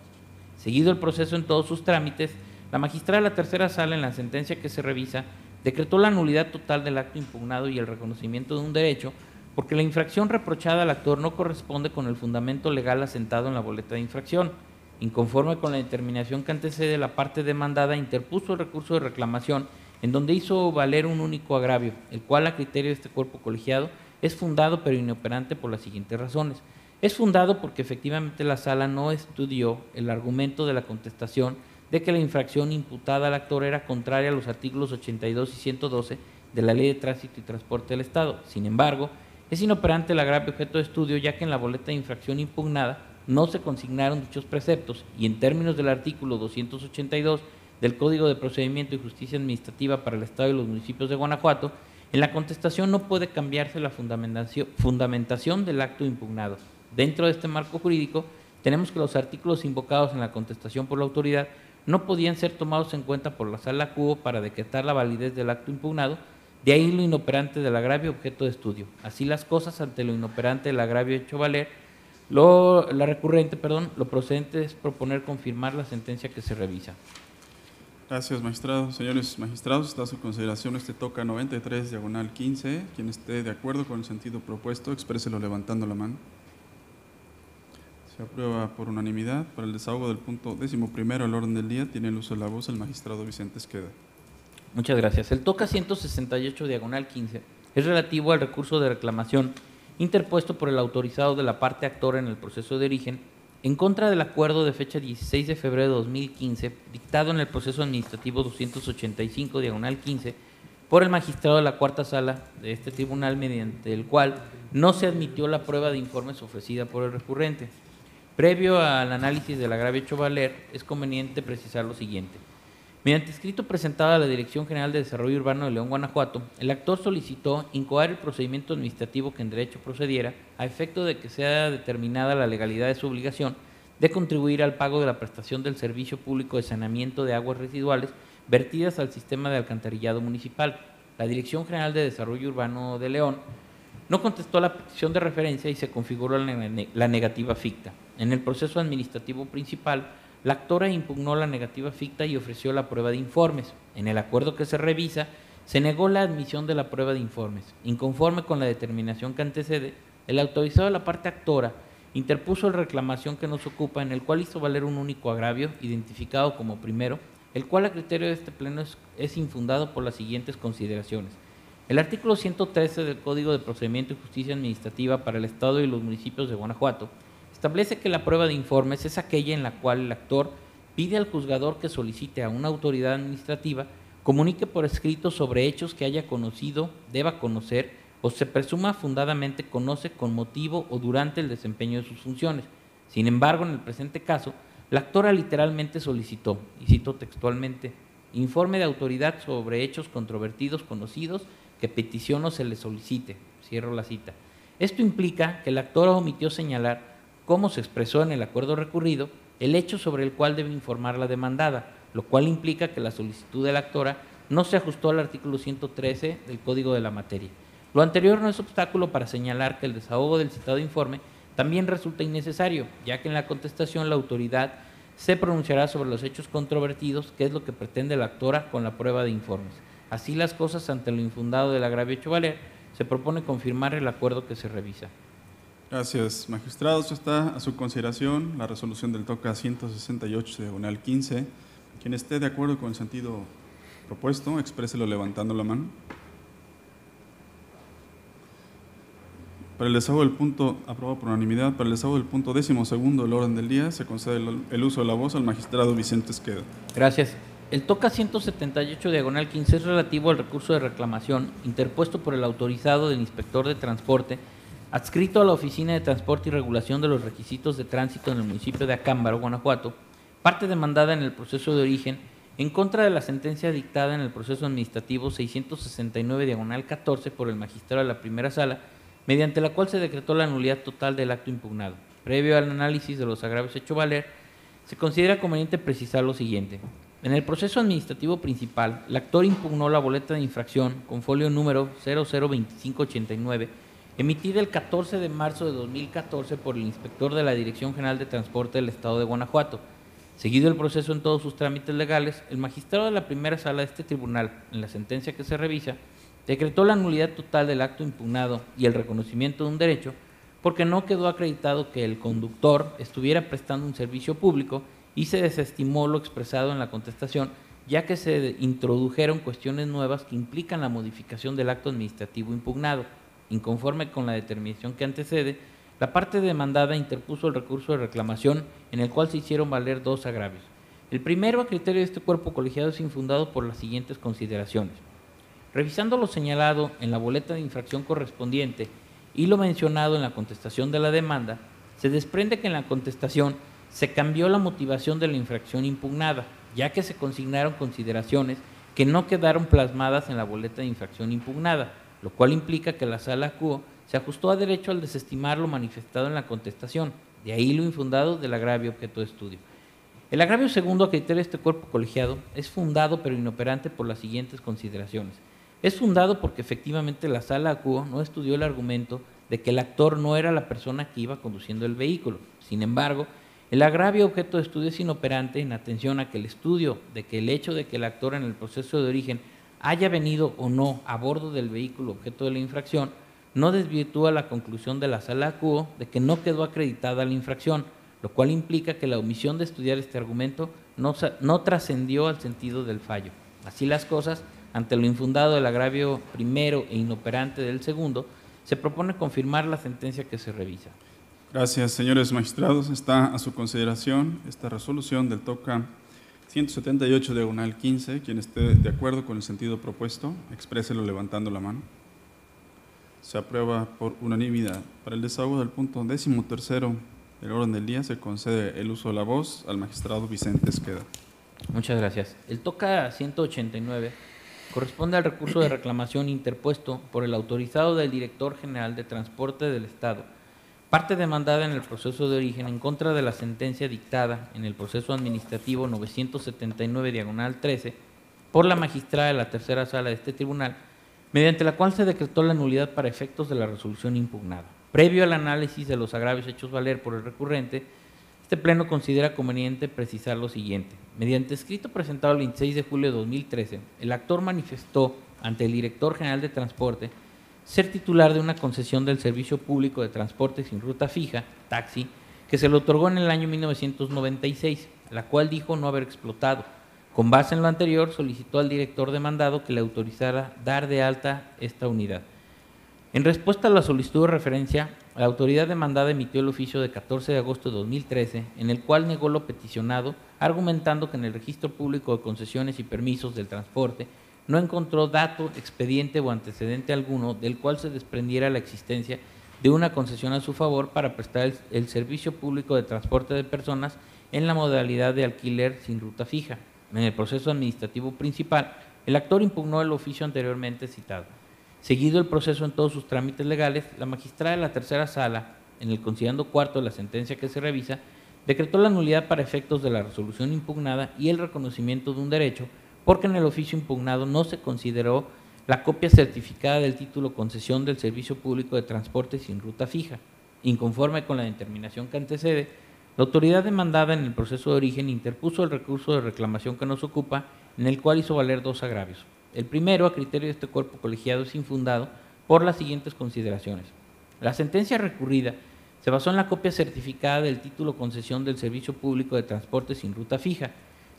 Seguido el proceso en todos sus trámites, la magistrada de la tercera sala, en la sentencia que se revisa, decretó la nulidad total del acto impugnado y el reconocimiento de un derecho, porque la infracción reprochada al actor no corresponde con el fundamento legal asentado en la boleta de infracción. Inconforme con la determinación que antecede, la parte demandada interpuso el recurso de reclamación en donde hizo valer un único agravio, el cual, a criterio de este cuerpo colegiado, es fundado pero inoperante por las siguientes razones. Es fundado porque efectivamente la sala no estudió el argumento de la contestación de que la infracción imputada al actor era contraria a los artículos 82 y 112 de la Ley de Tránsito y Transporte del Estado. Sin embargo, es inoperante el agravio objeto de estudio, ya que en la boleta de infracción impugnada no se consignaron dichos preceptos y, en términos del artículo 282 del Código de Procedimiento y Justicia Administrativa para el Estado y los municipios de Guanajuato, en la contestación no puede cambiarse la fundamentación del acto impugnado. Dentro de este marco jurídico, tenemos que los artículos invocados en la contestación por la autoridad no podían ser tomados en cuenta por la Sala Cubo para decretar la validez del acto impugnado. De ahí lo inoperante del agravio objeto de estudio. Así las cosas, ante lo inoperante del agravio hecho valer, lo procedente es proponer confirmar la sentencia que se revisa. Gracias, magistrado. Señores magistrados, está a su consideración este TOCA 93/15. Quien esté de acuerdo con el sentido propuesto, expréselo levantando la mano. Se aprueba por unanimidad. Para el desahogo del punto 11º del orden del día, tiene el uso de la voz el magistrado Vicente Esqueda. Muchas gracias. El TOCA 168/15 es relativo al recurso de reclamación interpuesto por el autorizado de la parte actora en el proceso de origen en contra del acuerdo de fecha 16 de febrero de 2015 dictado en el proceso administrativo 285/15 por el magistrado de la cuarta sala de este tribunal, mediante el cual no se admitió la prueba de informes ofrecida por el recurrente. Previo al análisis del agravio hecho valer, es conveniente precisar lo siguiente. Mediante escrito presentado a la Dirección General de Desarrollo Urbano de León, Guanajuato, el actor solicitó incoar el procedimiento administrativo que en derecho procediera a efecto de que sea determinada la legalidad de su obligación de contribuir al pago de la prestación del servicio público de saneamiento de aguas residuales vertidas al sistema de alcantarillado municipal. La Dirección General de Desarrollo Urbano de León no contestó la petición de referencia y se configuró la negativa ficta. En el proceso administrativo principal, la actora impugnó la negativa ficta y ofreció la prueba de informes. En el acuerdo que se revisa, se negó la admisión de la prueba de informes. Inconforme con la determinación que antecede, el autorizado de la parte actora interpuso la reclamación que nos ocupa, en el cual hizo valer un único agravio, identificado como primero, el cual, a criterio de este pleno, es infundado por las siguientes consideraciones. El artículo 113 del Código de Procedimiento y Justicia Administrativa para el Estado y los municipios de Guanajuato establece que la prueba de informes es aquella en la cual el actor pide al juzgador que solicite a una autoridad administrativa comunique por escrito sobre hechos que haya conocido, deba conocer o se presuma fundadamente conoce con motivo o durante el desempeño de sus funciones. Sin embargo, en el presente caso, la actora literalmente solicitó, y cito textualmente, informe de autoridad sobre hechos controvertidos conocidos que petición o se le solicite. Cierro la cita. Esto implica que el actor omitió señalar, como se expresó en el acuerdo recurrido, el hecho sobre el cual debe informar la demandada, lo cual implica que la solicitud de la actora no se ajustó al artículo 113 del Código de la Materia. Lo anterior no es obstáculo para señalar que el desahogo del citado informe también resulta innecesario, ya que en la contestación la autoridad se pronunciará sobre los hechos controvertidos, que es lo que pretende la actora con la prueba de informes. Así las cosas, ante lo infundado del agravio hecho valer, se propone confirmar el acuerdo que se revisa. Gracias, magistrados. Está a su consideración la resolución del TOCA 168, diagonal 15. Quien esté de acuerdo con el sentido propuesto, expréselo levantando la mano. Para el desahogo del punto, aprobado por unanimidad, para el desahogo del punto 12º del orden del día, se concede el uso de la voz al magistrado Vicente Esqueda. Gracias. El TOCA 178, diagonal 15, es relativo al recurso de reclamación interpuesto por el autorizado del inspector de transporte, adscrito a la Oficina de Transporte y Regulación de los Requisitos de Tránsito en el municipio de Acámbaro, Guanajuato, parte demandada en el proceso de origen en contra de la sentencia dictada en el proceso administrativo 669, diagonal 14, por el magistrado de la primera sala, mediante la cual se decretó la nulidad total del acto impugnado. Previo al análisis de los agravios hecho valer, se considera conveniente precisar lo siguiente. En el proceso administrativo principal, el actor impugnó la boleta de infracción con folio número 002589, emitida el 14 de marzo de 2014 por el inspector de la Dirección General de Transporte del Estado de Guanajuato. Seguido el proceso en todos sus trámites legales, el magistrado de la primera sala de este tribunal, en la sentencia que se revisa, decretó la nulidad total del acto impugnado y el reconocimiento de un derecho, porque no quedó acreditado que el conductor estuviera prestando un servicio público y se desestimó lo expresado en la contestación, ya que se introdujeron cuestiones nuevas que implican la modificación del acto administrativo impugnado. Inconforme con la determinación que antecede, la parte demandada interpuso el recurso de reclamación en el cual se hicieron valer dos agravios. El primero, a criterio de este cuerpo colegiado, es infundado por las siguientes consideraciones. Revisando lo señalado en la boleta de infracción correspondiente y lo mencionado en la contestación de la demanda, se desprende que en la contestación se cambió la motivación de la infracción impugnada, ya que se consignaron consideraciones que no quedaron plasmadas en la boleta de infracción impugnada, lo cual implica que la sala acuó se ajustó a derecho al desestimar lo manifestado en la contestación, de ahí lo infundado del agravio objeto de estudio. El agravio segundo, a criterio de este cuerpo colegiado, es fundado pero inoperante por las siguientes consideraciones. Es fundado porque efectivamente la sala acuó no estudió el argumento de que el actor no era la persona que iba conduciendo el vehículo. Sin embargo, el agravio objeto de estudio es inoperante en atención a que el estudio de que el hecho de que el actor en el proceso de origen haya venido o no a bordo del vehículo objeto de la infracción no desvirtúa la conclusión de la sala acuó de que no quedó acreditada la infracción, lo cual implica que la omisión de estudiar este argumento no trascendió al sentido del fallo. Así las cosas, ante lo infundado del agravio primero e inoperante del segundo, se propone confirmar la sentencia que se revisa. Gracias, señores magistrados. Está a su consideración esta resolución del TOCA 178, diagonal 15. Quien esté de acuerdo con el sentido propuesto, expréselo levantando la mano. Se aprueba por unanimidad. Para el desahogo del punto 13º del orden del día, se concede el uso de la voz al magistrado Vicente Esqueda. Muchas gracias. El TOCA 189 corresponde al recurso de reclamación interpuesto por el autorizado del Director General de Transporte del Estado, parte demandada en el proceso de origen en contra de la sentencia dictada en el proceso administrativo 979, diagonal 13, por la magistrada de la tercera sala de este tribunal, mediante la cual se decretó la nulidad para efectos de la resolución impugnada. Previo al análisis de los agravios hechos valer por el recurrente, este pleno considera conveniente precisar lo siguiente. Mediante escrito presentado el 26 de julio de 2013, el actor manifestó ante el Director General de Transporte ser titular de una concesión del Servicio Público de Transporte sin ruta fija, taxi, que se le otorgó en el año 1996, la cual dijo no haber explotado. Con base en lo anterior, solicitó al director demandado que le autorizara dar de alta esta unidad. En respuesta a la solicitud de referencia, la autoridad demandada emitió el oficio de 14 de agosto de 2013, en el cual negó lo peticionado, argumentando que en el Registro Público de Concesiones y Permisos del Transporte no encontró dato, expediente o antecedente alguno del cual se desprendiera la existencia de una concesión a su favor para prestar el servicio público de transporte de personas en la modalidad de alquiler sin ruta fija. En el proceso administrativo principal, el actor impugnó el oficio anteriormente citado. Seguido el proceso en todos sus trámites legales, la magistrada de la tercera sala, en el considerando cuarto de la sentencia que se revisa, decretó la nulidad para efectos de la resolución impugnada y el reconocimiento de un derecho, porque en el oficio impugnado no se consideró la copia certificada del título concesión del servicio público de transporte sin ruta fija. Inconforme con la determinación que antecede, la autoridad demandada en el proceso de origen interpuso el recurso de reclamación que nos ocupa, en el cual hizo valer dos agravios. El primero, a criterio de este cuerpo colegiado, es infundado por las siguientes consideraciones. La sentencia recurrida se basó en la copia certificada del título concesión del servicio público de transporte sin ruta fija,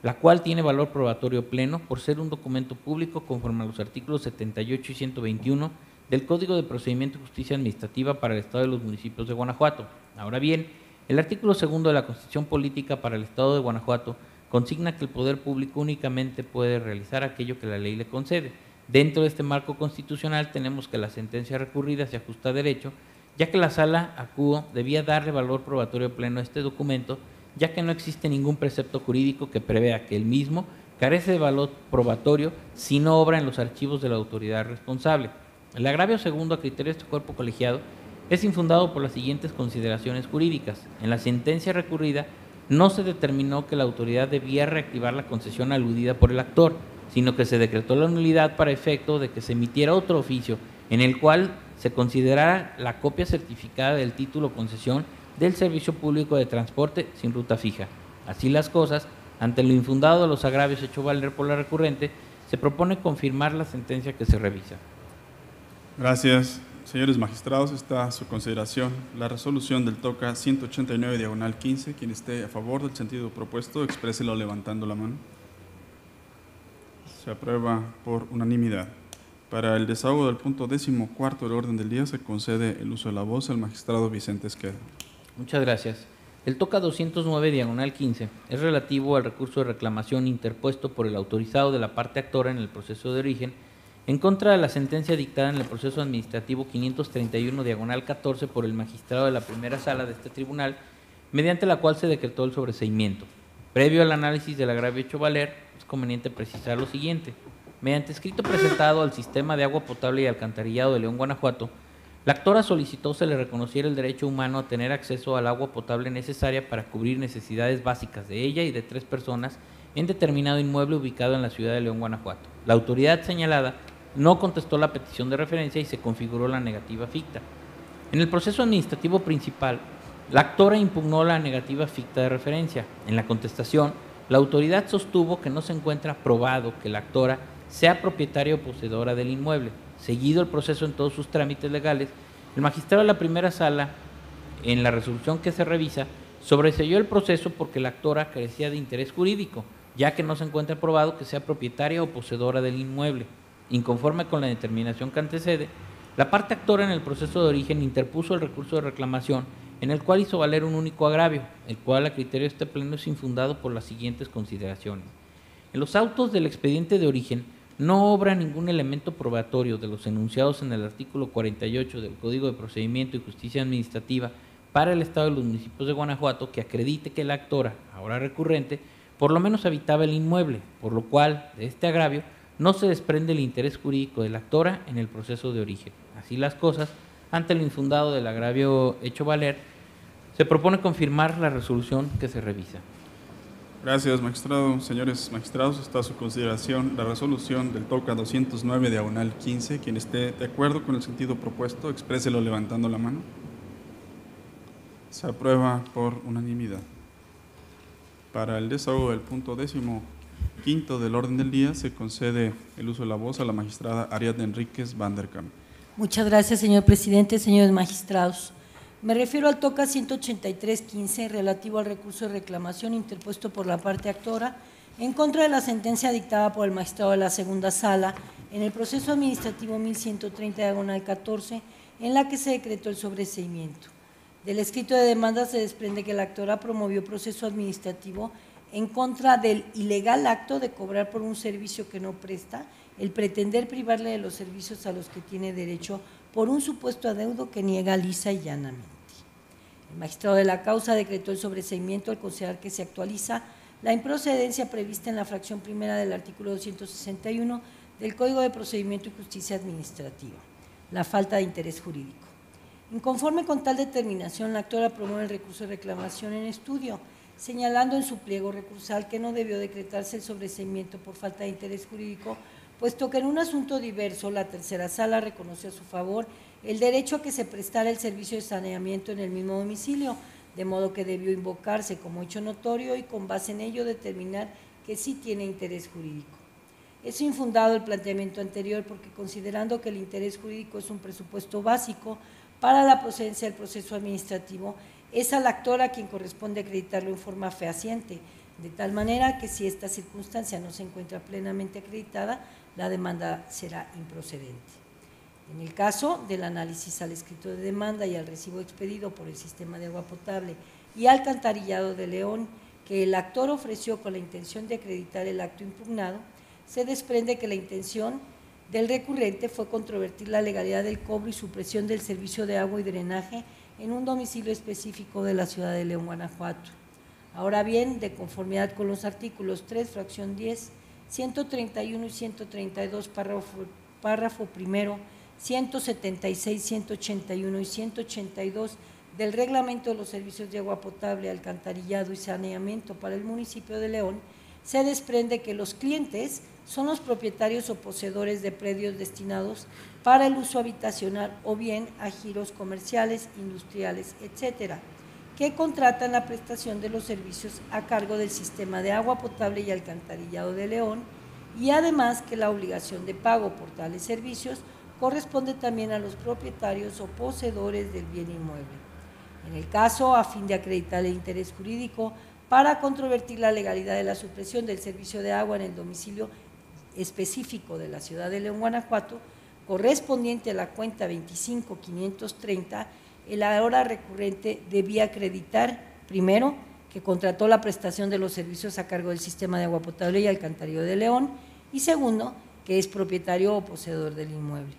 la cual tiene valor probatorio pleno por ser un documento público conforme a los artículos 78 y 121 del Código de Procedimiento y Justicia Administrativa para el Estado de los Municipios de Guanajuato. Ahora bien, el artículo 2 de la Constitución Política para el Estado de Guanajuato consigna que el poder público únicamente puede realizar aquello que la ley le concede. Dentro de este marco constitucional tenemos que la sentencia recurrida se ajusta a derecho, ya que la sala acuo debía darle valor probatorio pleno a este documento, ya que no existe ningún precepto jurídico que prevea que el mismo carece de valor probatorio si no obra en los archivos de la autoridad responsable. El agravio segundo, a criterio de este cuerpo colegiado, es infundado por las siguientes consideraciones jurídicas. En la sentencia recurrida no se determinó que la autoridad debía reactivar la concesión aludida por el actor, sino que se decretó la nulidad para efecto de que se emitiera otro oficio en el cual se considerara la copia certificada del título concesión del servicio público de transporte sin ruta fija. Así las cosas, ante lo infundado de los agravios hecho valer por la recurrente, se propone confirmar la sentencia que se revisa. Gracias. Señores magistrados, está a su consideración la resolución del TOCA 189/15. Quien esté a favor del sentido propuesto, expréselo levantando la mano. Se aprueba por unanimidad. Para el desahogo del punto 14 del orden del día, se concede el uso de la voz al magistrado Vicente Esqueda. Muchas gracias. El TOCA 209/15 es relativo al recurso de reclamación interpuesto por el autorizado de la parte actora en el proceso de origen en contra de la sentencia dictada en el proceso administrativo 531/14 por el magistrado de la primera sala de este tribunal, mediante la cual se decretó el sobreseimiento. Previo al análisis del agravio hecho valer, es conveniente precisar lo siguiente. Mediante escrito presentado al Sistema de Agua Potable y Alcantarillado de León, Guanajuato, la actora solicitó se le reconociera el derecho humano a tener acceso al agua potable necesaria para cubrir necesidades básicas de ella y de 3 personas en determinado inmueble ubicado en la ciudad de León, Guanajuato. La autoridad señalada no contestó la petición de referencia y se configuró la negativa ficta. En el proceso administrativo principal, la actora impugnó la negativa ficta de referencia. En la contestación, la autoridad sostuvo que no se encuentra probado que la actora sea propietaria o poseedora del inmueble. Seguido el proceso en todos sus trámites legales, el magistrado de la primera sala, en la resolución que se revisa, sobreseyó el proceso porque la actora carecía de interés jurídico, ya que no se encuentra probado que sea propietaria o poseedora del inmueble. Inconforme con la determinación que antecede, la parte actora en el proceso de origen interpuso el recurso de reclamación, en el cual hizo valer un único agravio, el cual a criterio de este pleno es infundado por las siguientes consideraciones. En los autos del expediente de origen no obra ningún elemento probatorio de los enunciados en el artículo 48 del Código de Procedimiento y Justicia Administrativa para el Estado de los Municipios de Guanajuato que acredite que la actora, ahora recurrente, por lo menos habitaba el inmueble, por lo cual, de este agravio, no se desprende el interés jurídico de la actora en el proceso de origen. Así las cosas, ante el infundado del agravio hecho valer, se propone confirmar la resolución que se revisa. Gracias, magistrado. Señores magistrados, está a su consideración la resolución del TOCA 209/15. Quien esté de acuerdo con el sentido propuesto, expréselo levantando la mano. Se aprueba por unanimidad. Para el desahogo del punto 15 del orden del día, se concede el uso de la voz a la magistrada Ariadne Enríquez Vanderkamp. Muchas gracias, señor presidente, señores magistrados. Me refiero al TOCA 183/15 relativo al recurso de reclamación interpuesto por la parte actora en contra de la sentencia dictada por el magistrado de la segunda sala en el proceso administrativo 1130/14, en la que se decretó el sobreseimiento. Del escrito de demanda se desprende que la actora promovió proceso administrativo en contra del ilegal acto de cobrar por un servicio que no presta, el pretender privarle de los servicios a los que tiene derecho por un supuesto adeudo que niega lisa y llanamente. El magistrado de la causa decretó el sobreseimiento al considerar que se actualiza la improcedencia prevista en la fracción primera del artículo 261 del Código de Procedimiento y Justicia Administrativa. la falta de interés jurídico. Inconforme con tal determinación, la actora promueve el recurso de reclamación en estudio, señalando en su pliego recursal que no debió decretarse el sobreseimiento por falta de interés jurídico, puesto que en un asunto diverso la tercera sala reconoció a su favor el derecho a que se prestara el servicio de saneamiento en el mismo domicilio, de modo que debió invocarse como hecho notorio y con base en ello determinar que sí tiene interés jurídico. Es infundado el planteamiento anterior porque, considerando que el interés jurídico es un presupuesto básico para la procedencia del proceso administrativo, es a la actora a quien corresponde acreditarlo en forma fehaciente, de tal manera que si esta circunstancia no se encuentra plenamente acreditada, la demanda será improcedente. En el caso del análisis al escrito de demanda y al recibo expedido por el Sistema de Agua Potable y Alcantarillado de León, que el actor ofreció con la intención de acreditar el acto impugnado, se desprende que la intención del recurrente fue controvertir la legalidad del cobro y supresión del servicio de agua y drenaje en un domicilio específico de la ciudad de León, Guanajuato. Ahora bien, de conformidad con los artículos 3, fracción 10, 131 y 132, párrafo primero, 176, 181 y 182 del Reglamento de los Servicios de Agua Potable, Alcantarillado y Saneamiento para el municipio de León, se desprende que los clientes son los propietarios o poseedores de predios destinados para el uso habitacional o bien a giros comerciales, industriales, etcétera, que contratan la prestación de los servicios a cargo del Sistema de Agua Potable y Alcantarillado de León, y además que la obligación de pago por tales servicios corresponde también a los propietarios o poseedores del bien inmueble. En el caso, a fin de acreditar el interés jurídico para controvertir la legalidad de la supresión del servicio de agua en el domicilio específico de la ciudad de León, Guanajuato, correspondiente a la cuenta 25.530, el ahora recurrente debía acreditar, primero, que contrató la prestación de los servicios a cargo del Sistema de Agua Potable y Alcantarillado de León, y segundo, que es propietario o poseedor del inmueble.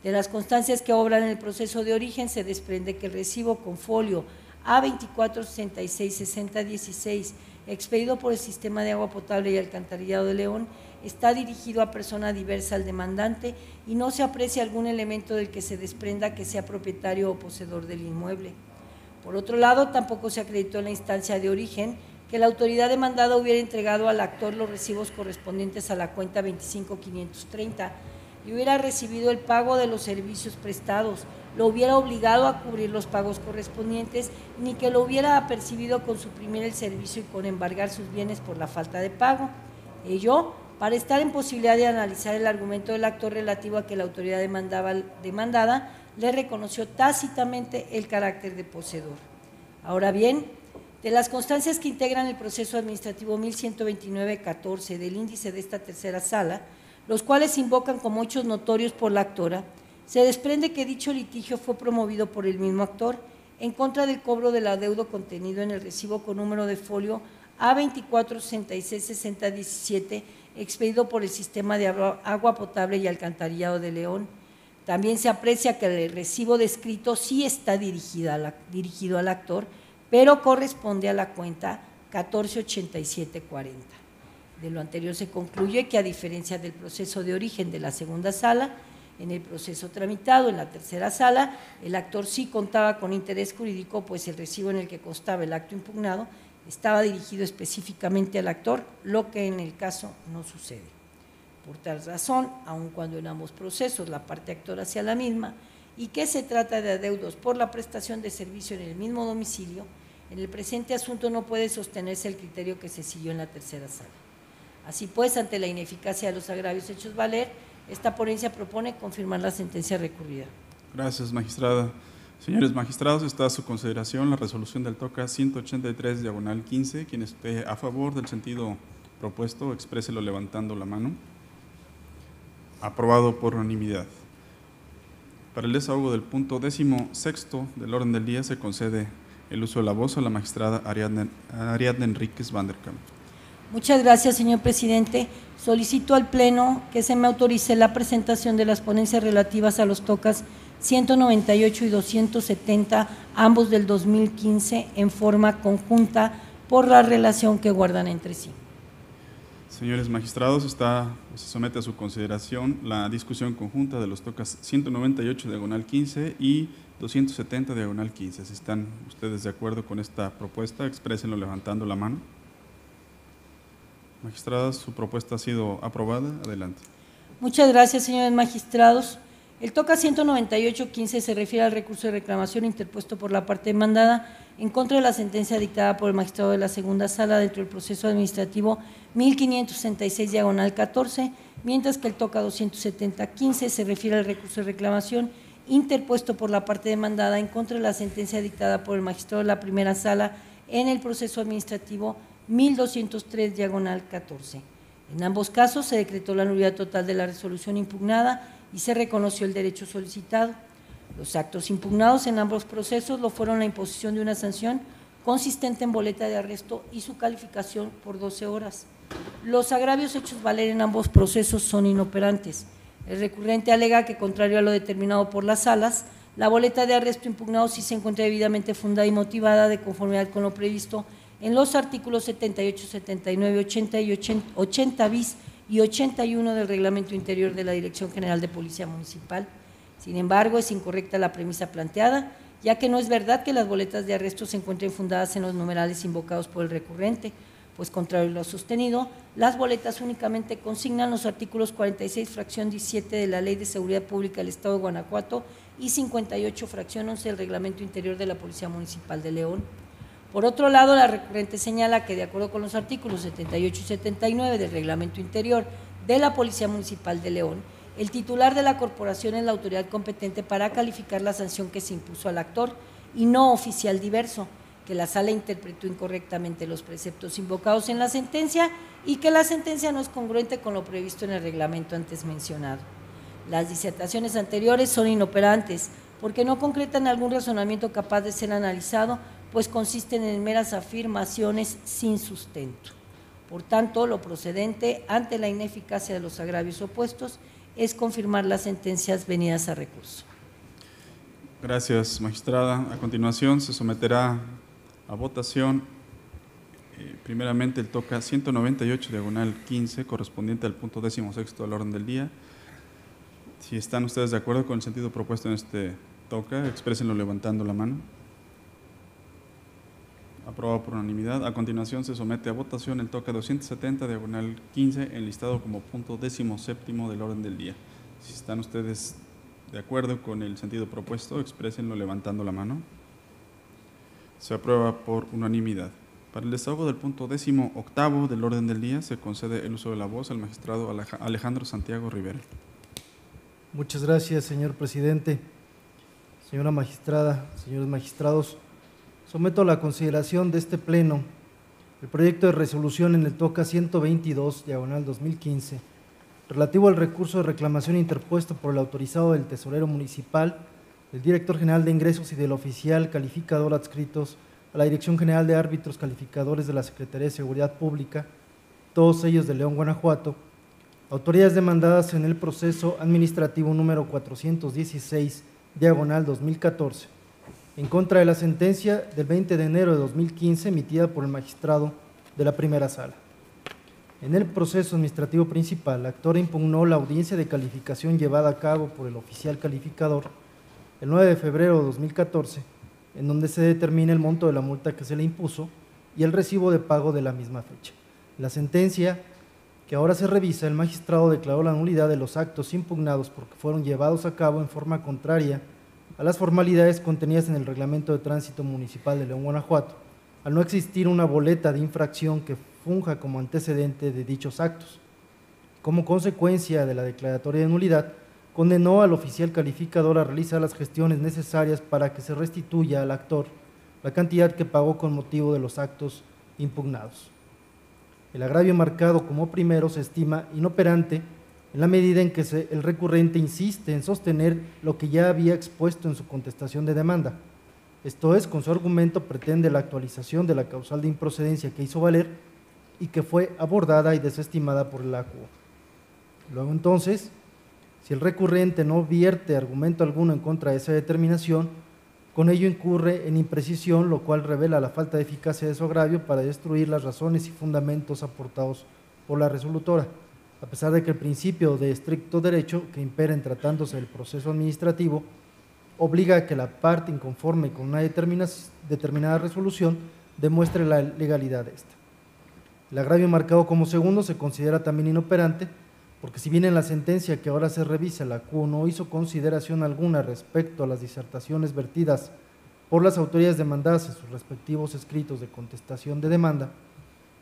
De las constancias que obran en el proceso de origen se desprende que el recibo con folio A2466-6016, expedido por el Sistema de Agua Potable y Alcantarillado de León, está dirigido a persona diversa al demandante y no se aprecia algún elemento del que se desprenda que sea propietario o poseedor del inmueble. Por otro lado, tampoco se acreditó en la instancia de origen que la autoridad demandada hubiera entregado al actor los recibos correspondientes a la cuenta 25.530 y hubiera recibido el pago de los servicios prestados, lo hubiera obligado a cubrir los pagos correspondientes, ni que lo hubiera apercibido con suprimir el servicio y con embargar sus bienes por la falta de pago. Ello para estar en posibilidad de analizar el argumento del actor relativo a que la autoridad demandada le reconoció tácitamente el carácter de poseedor. Ahora bien, de las constancias que integran el proceso administrativo 1129-14 del índice de esta tercera sala, los cuales se invocan como hechos notorios por la actora, se desprende que dicho litigio fue promovido por el mismo actor en contra del cobro del adeudo contenido en el recibo con número de folio A2466-6017, expedido por el Sistema de Agua Potable y Alcantarillado de León. También se aprecia que el recibo descrito sí está dirigido al actor, pero corresponde a la cuenta 148740. De lo anterior se concluye que, a diferencia del proceso de origen de la segunda sala, en el proceso tramitado en la tercera sala, el actor sí contaba con interés jurídico, pues el recibo en el que constaba el acto impugnado estaba dirigido específicamente al actor, lo que en el caso no sucede. Por tal razón, aun cuando en ambos procesos la parte actora sea la misma y que se trata de adeudos por la prestación de servicio en el mismo domicilio, en el presente asunto no puede sostenerse el criterio que se siguió en la tercera sala. Así pues, ante la ineficacia de los agravios hechos valer, esta ponencia propone confirmar la sentencia recurrida. Gracias, magistrada. Señores magistrados, está a su consideración la resolución del TOCA 183/15. Quien esté a favor del sentido propuesto, expréselo levantando la mano. Aprobado por unanimidad. Para el desahogo del punto 16º del orden del día, se concede el uso de la voz a la magistrada Ariadna Enríquez Vanderkamp. Muchas gracias, señor presidente. Solicito al Pleno que se me autorice la presentación de las ponencias relativas a los TOCAS 198 y 270, ambos del 2015, en forma conjunta por la relación que guardan entre sí. Señores magistrados, se somete a su consideración la discusión conjunta de los tocas 198 diagonal 15 y 270 diagonal 15. Si están ustedes de acuerdo con esta propuesta, exprésenlo levantando la mano. Magistradas, su propuesta ha sido aprobada. Adelante. Muchas gracias, señores magistrados. El toca 198.15 se refiere al recurso de reclamación interpuesto por la parte demandada en contra de la sentencia dictada por el magistrado de la segunda sala dentro del proceso administrativo 1566 diagonal 14, mientras que el toca 270.15 se refiere al recurso de reclamación interpuesto por la parte demandada en contra de la sentencia dictada por el magistrado de la primera sala en el proceso administrativo 1203 diagonal 14. En ambos casos se decretó la nulidad total de la resolución impugnada y se reconoció el derecho solicitado. Los actos impugnados en ambos procesos lo fueron la imposición de una sanción consistente en boleta de arresto y su calificación por 12 horas. Los agravios hechos valer en ambos procesos son inoperantes. El recurrente alega que, contrario a lo determinado por las salas, la boleta de arresto impugnado sí se encuentra debidamente fundada y motivada de conformidad con lo previsto en los artículos 78, 79, 80 y 80 bis y 81 del Reglamento Interior de la Dirección General de Policía Municipal. Sin embargo, es incorrecta la premisa planteada, ya que no es verdad que las boletas de arresto se encuentren fundadas en los numerales invocados por el recurrente, pues contrario a lo sostenido, las boletas únicamente consignan los artículos 46, fracción 17 de la Ley de Seguridad Pública del Estado de Guanajuato y 58, fracción 11 del Reglamento Interior de la Policía Municipal de León. Por otro lado, la recurrente señala que, de acuerdo con los artículos 78 y 79 del Reglamento Interior de la Policía Municipal de León, el titular de la corporación es la autoridad competente para calificar la sanción que se impuso al actor y no oficial diverso, que la sala interpretó incorrectamente los preceptos invocados en la sentencia y que la sentencia no es congruente con lo previsto en el reglamento antes mencionado. Las disertaciones anteriores son inoperantes porque no concretan algún razonamiento capaz de ser analizado, pues consisten en meras afirmaciones sin sustento. Por tanto, lo procedente ante la ineficacia de los agravios opuestos es confirmar las sentencias venidas a recurso. Gracias, magistrada. A continuación se someterá a votación primeramente el toca 198 diagonal 15 correspondiente al punto 16º del orden del día. Si están ustedes de acuerdo con el sentido propuesto en este toca, exprésenlo levantando la mano. Aprobado por unanimidad. A continuación se somete a votación el toca 270 diagonal 15 enlistado como punto 17º del orden del día. Si están ustedes de acuerdo con el sentido propuesto, exprésenlo levantando la mano. Se aprueba por unanimidad. Para el desahogo del punto 18º del orden del día se concede el uso de la voz al magistrado Alejandro Santiago Rivera. Muchas gracias, señor presidente. Señora magistrada, señores magistrados, someto a la consideración de este pleno el proyecto de resolución en el toca 122 diagonal 2015 relativo al recurso de reclamación interpuesto por el autorizado del tesorero municipal, del director general de ingresos y del oficial calificador adscritos a la Dirección General de Árbitros Calificadores de la Secretaría de Seguridad Pública, todos ellos de León, Guanajuato, autoridades demandadas en el proceso administrativo número 416 diagonal 2014, en contra de la sentencia del 20 de enero de 2015 emitida por el magistrado de la primera sala. En el proceso administrativo principal, la actora impugnó la audiencia de calificación llevada a cabo por el oficial calificador el 9 de febrero de 2014, en donde se determina el monto de la multa que se le impuso y el recibo de pago de la misma fecha. La sentencia que ahora se revisa, el magistrado declaró la nulidad de los actos impugnados porque fueron llevados a cabo en forma contraria a las formalidades contenidas en el Reglamento de Tránsito Municipal de León, Guanajuato, al no existir una boleta de infracción que funja como antecedente de dichos actos. Como consecuencia de la declaratoria de nulidad, condenó al oficial calificador a realizar las gestiones necesarias para que se restituya al actor la cantidad que pagó con motivo de los actos impugnados. El agravio marcado como primero se estima inoperante en la medida en que el recurrente insiste en sostener lo que ya había expuesto en su contestación de demanda. Esto es, con su argumento pretende la actualización de la causal de improcedencia que hizo valer y que fue abordada y desestimada por el ACUO. Luego entonces, si el recurrente no vierte argumento alguno en contra de esa determinación, con ello incurre en imprecisión, lo cual revela la falta de eficacia de su agravio para destruir las razones y fundamentos aportados por la resolutora, a pesar de que el principio de estricto derecho que impera en tratándose del proceso administrativo obliga a que la parte inconforme con una determinada resolución demuestre la legalidad de esta. El agravio marcado como segundo se considera también inoperante porque si bien en la sentencia que ahora se revisa la CUO no hizo consideración alguna respecto a las disertaciones vertidas por las autoridades demandadas en sus respectivos escritos de contestación de demanda,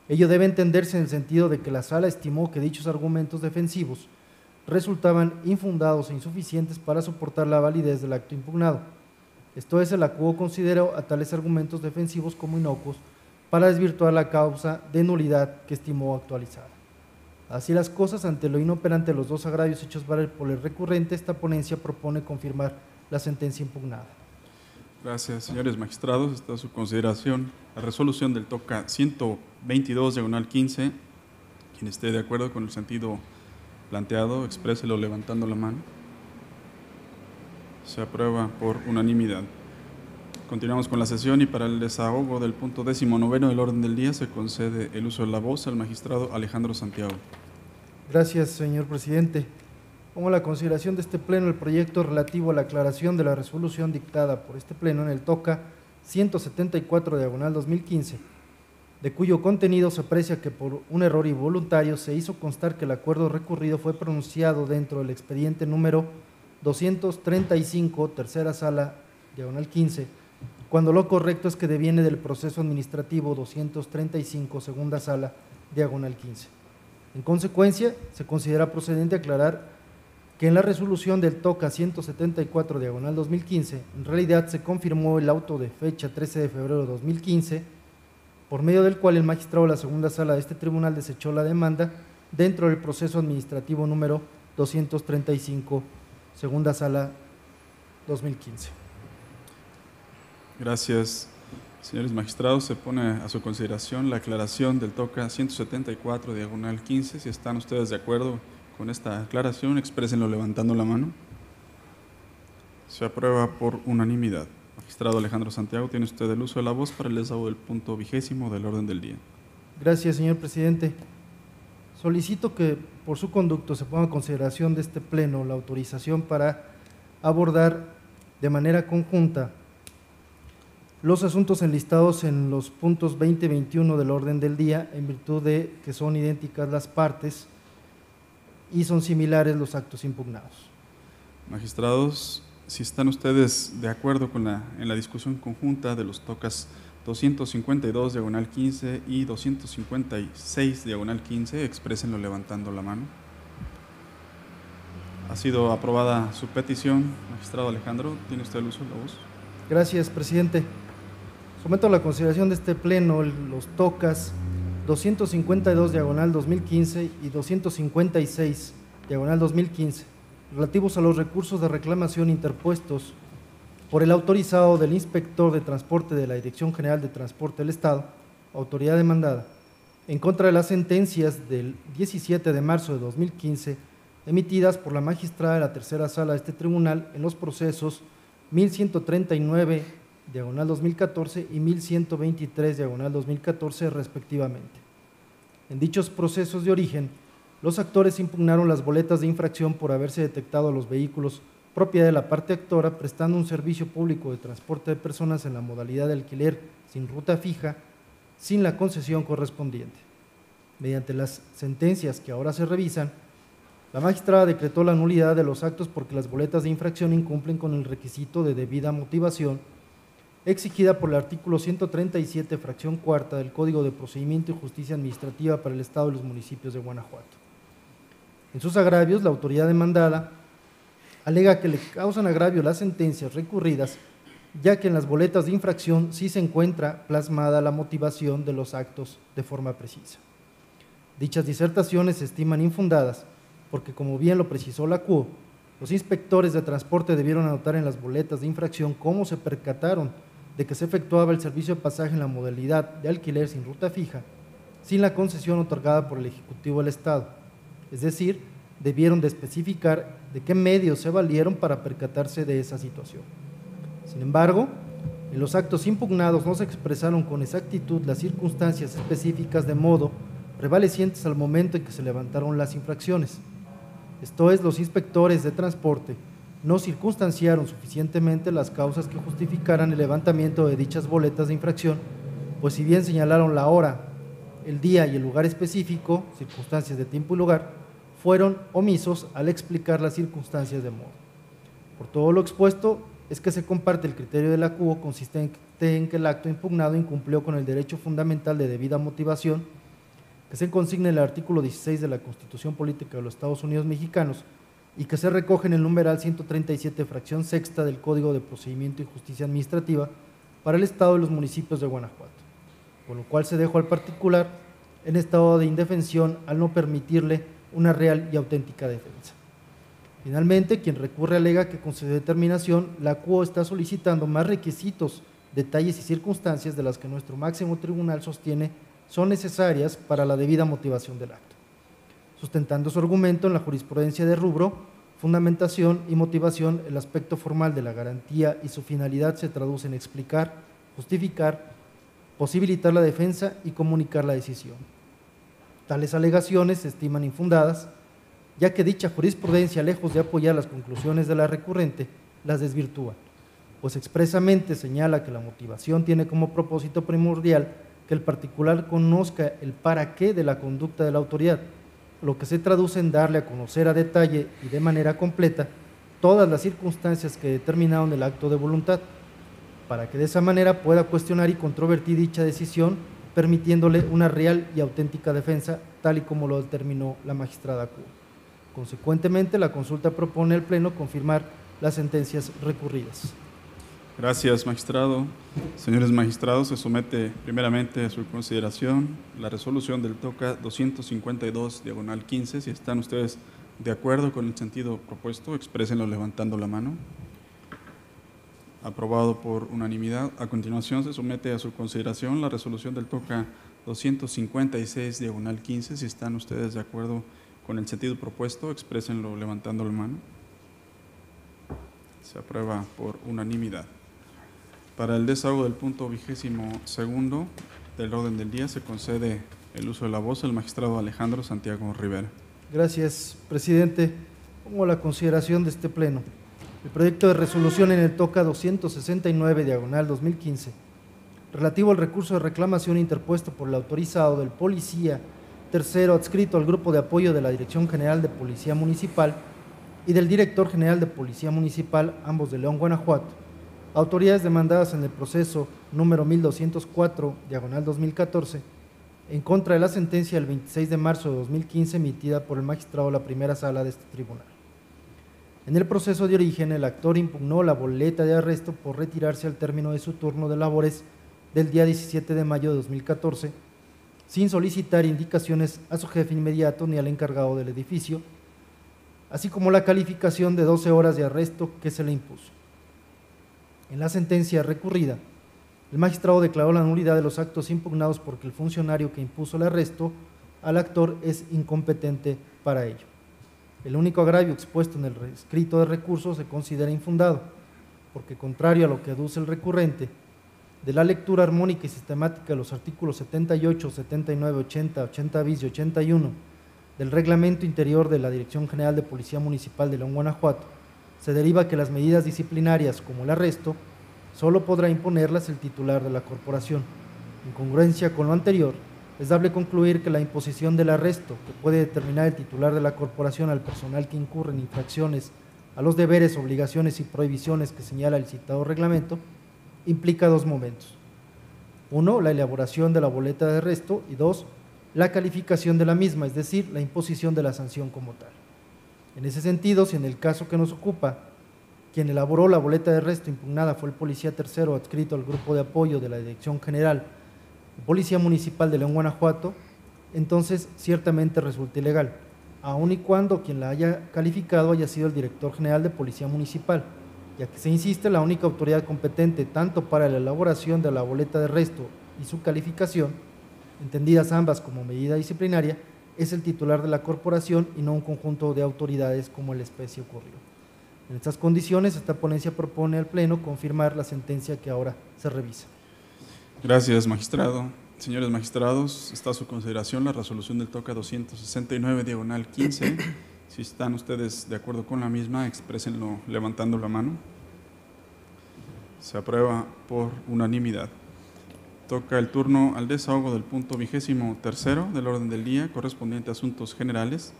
ello debe entenderse en el sentido de que la Sala estimó que dichos argumentos defensivos resultaban infundados e insuficientes para soportar la validez del acto impugnado. Esto es, la CUO consideró a tales argumentos defensivos como inocuos para desvirtuar la causa de nulidad que estimó actualizada. Así las cosas, ante lo inoperante de los dos agravios hechos valer por el recurrente, esta ponencia propone confirmar la sentencia impugnada. Gracias, señores magistrados. Está a su consideración la resolución del TOCA 122/15. Quien esté de acuerdo con el sentido planteado, expréselo levantando la mano. Se aprueba por unanimidad. Continuamos con la sesión y para el desahogo del punto 19 del orden del día se concede el uso de la voz al magistrado Alejandro Santiago. Gracias, señor presidente. Pongo a la consideración de este pleno el proyecto relativo a la aclaración de la resolución dictada por este pleno en el TOCA 174/2015, de cuyo contenido se aprecia que por un error involuntario se hizo constar que el acuerdo recurrido fue pronunciado dentro del expediente número 235, tercera sala, /15, cuando lo correcto es que deviene del proceso administrativo 235, segunda sala, /15. En consecuencia, se considera procedente aclarar que en la resolución del TOCA 174/2015, en realidad se confirmó el auto de fecha 13 de febrero de 2015, por medio del cual el magistrado de la segunda sala de este tribunal desechó la demanda dentro del proceso administrativo número 235, segunda sala, 2015. Gracias, señores magistrados. Se pone a su consideración la aclaración del TOCA 174/15. Si están ustedes de acuerdo con esta aclaración, exprésenlo levantando la mano. Se aprueba por unanimidad. Magistrado Alejandro Santiago, tiene usted el uso de la voz para el desahogo del punto 20 del orden del día. Gracias, señor presidente. Solicito que por su conducto se ponga a consideración de este pleno la autorización para abordar de manera conjunta los asuntos enlistados en los puntos 20 y 21 del orden del día, en virtud de que son idénticas las partes y son similares los actos impugnados. Magistrados, si están ustedes de acuerdo con en la discusión conjunta de los TOCAS 252/15 y 256/15, exprésenlo levantando la mano. Ha sido aprobada su petición. Magistrado Alejandro, ¿tiene usted el uso de la voz? Gracias, presidente. Someto a la consideración de este pleno los TOCAS 252/2015 y 256/2015, relativos a los recursos de reclamación interpuestos por el autorizado del inspector de transporte de la Dirección General de Transporte del Estado, autoridad demandada, en contra de las sentencias del 17 de marzo de 2015 emitidas por la magistrada de la tercera sala de este tribunal en los procesos 1139/2014 y 1123/2014 respectivamente. En dichos procesos de origen, los actores impugnaron las boletas de infracción por haberse detectado a los vehículos propiedad de la parte actora prestando un servicio público de transporte de personas en la modalidad de alquiler sin ruta fija, sin la concesión correspondiente. Mediante las sentencias que ahora se revisan, la magistrada decretó la nulidad de los actos porque las boletas de infracción incumplen con el requisito de debida motivación exigida por el artículo 137, fracción cuarta del Código de Procedimiento y Justicia Administrativa para el Estado y los municipios de Guanajuato. En sus agravios, la autoridad demandada alega que le causan agravio las sentencias recurridas, ya que en las boletas de infracción sí se encuentra plasmada la motivación de los actos de forma precisa. Dichas disertaciones se estiman infundadas porque, como bien lo precisó la CUO, los inspectores de transporte debieron anotar en las boletas de infracción cómo se percataron de que se efectuaba el servicio de pasaje en la modalidad de alquiler sin ruta fija, sin la concesión otorgada por el Ejecutivo del Estado. Es decir, debieron de especificar de qué medios se valieron para percatarse de esa situación. Sin embargo, en los actos impugnados no se expresaron con exactitud las circunstancias específicas, de modo prevalecientes al momento en que se levantaron las infracciones. Esto es, los inspectores de transporte no circunstanciaron suficientemente las causas que justificaran el levantamiento de dichas boletas de infracción, pues si bien señalaron la hora, el día y el lugar específico, circunstancias de tiempo y lugar, fueron omisos al explicar las circunstancias de modo. Por todo lo expuesto, es que se comparte el criterio de la CUO consistente en que el acto impugnado incumplió con el derecho fundamental de debida motivación que se consigna en el artículo 16 de la Constitución Política de los Estados Unidos Mexicanos y que se recoge en el numeral 137, fracción sexta del Código de Procedimiento y Justicia Administrativa para el Estado y los municipios de Guanajuato, con lo cual se dejó al particular en estado de indefensión al no permitirle una real y auténtica defensa. Finalmente, quien recurre alega que con su determinación la CUO está solicitando más requisitos, detalles y circunstancias de las que nuestro máximo tribunal sostiene son necesarias para la debida motivación del acto, sustentando su argumento en la jurisprudencia de rubro, fundamentación y motivación. El aspecto formal de la garantía y su finalidad se traduce en explicar, justificar, posibilitar la defensa y comunicar la decisión. Tales alegaciones se estiman infundadas, ya que dicha jurisprudencia, lejos de apoyar las conclusiones de la recurrente, las desvirtúa, pues expresamente señala que la motivación tiene como propósito primordial que el particular conozca el para qué de la conducta de la autoridad, lo que se traduce en darle a conocer a detalle y de manera completa todas las circunstancias que determinaron el acto de voluntad, para que de esa manera pueda cuestionar y controvertir dicha decisión, permitiéndole una real y auténtica defensa, tal y como lo determinó la magistrada CUO. Consecuentemente, la consulta propone al Pleno confirmar las sentencias recurridas. Gracias, magistrado. Señores magistrados, se somete primeramente a su consideración la resolución del TOCA 252/15. Si están ustedes de acuerdo con el sentido propuesto, exprésenlo levantando la mano. Aprobado por unanimidad. A continuación, se somete a su consideración la resolución del TOCA 256/15. Si están ustedes de acuerdo con el sentido propuesto, exprésenlo levantando la mano. Se aprueba por unanimidad. Para el desahogo del punto 22º del orden del día, se concede el uso de la voz al magistrado Alejandro Santiago Rivera. Gracias, presidente. Pongo a la consideración de este Pleno el proyecto de resolución en el TOCA 269/2015, relativo al recurso de reclamación interpuesto por el autorizado del policía tercero adscrito al Grupo de Apoyo de la Dirección General de Policía Municipal y del Director General de Policía Municipal, ambos de León, Guanajuato, autoridades demandadas en el proceso número 1204/2014, en contra de la sentencia del 26 de marzo de 2015 emitida por el magistrado de la primera sala de este tribunal. En el proceso de origen, el actor impugnó la boleta de arresto por retirarse al término de su turno de labores del día 17 de mayo de 2014, sin solicitar indicaciones a su jefe inmediato ni al encargado del edificio, así como la calificación de 12 horas de arresto que se le impuso. En la sentencia recurrida, el magistrado declaró la nulidad de los actos impugnados porque el funcionario que impuso el arresto al actor es incompetente para ello. El único agravio expuesto en el escrito de recurso se considera infundado, porque contrario a lo que aduce el recurrente, de la lectura armónica y sistemática de los artículos 78, 79, 80, 80 bis y 81 del Reglamento Interior de la Dirección General de Policía Municipal de León, Guanajuato, se deriva que las medidas disciplinarias como el arresto solo podrá imponerlas el titular de la corporación. En congruencia con lo anterior, es dable concluir que la imposición del arresto que puede determinar el titular de la corporación al personal que incurre en infracciones a los deberes, obligaciones y prohibiciones que señala el citado reglamento, implica dos momentos. Uno, la elaboración de la boleta de arresto y dos, la calificación de la misma, es decir, la imposición de la sanción como tal. En ese sentido, si en el caso que nos ocupa, quien elaboró la boleta de arresto impugnada fue el policía tercero adscrito al Grupo de Apoyo de la Dirección General de Policía Municipal de León, Guanajuato, entonces ciertamente resulta ilegal, aun y cuando quien la haya calificado haya sido el Director General de Policía Municipal, ya que se insiste la única autoridad competente tanto para la elaboración de la boleta de arresto y su calificación, entendidas ambas como medida disciplinaria, es el titular de la corporación y no un conjunto de autoridades como en la especie ocurrió. En estas condiciones, esta ponencia propone al Pleno confirmar la sentencia que ahora se revisa. Gracias, magistrado. Señores magistrados, está a su consideración la resolución del TOCA 269/15. Si están ustedes de acuerdo con la misma, exprésenlo levantando la mano. Se aprueba por unanimidad. Toca el turno al desahogo del punto 23º del orden del día, correspondiente a asuntos generales,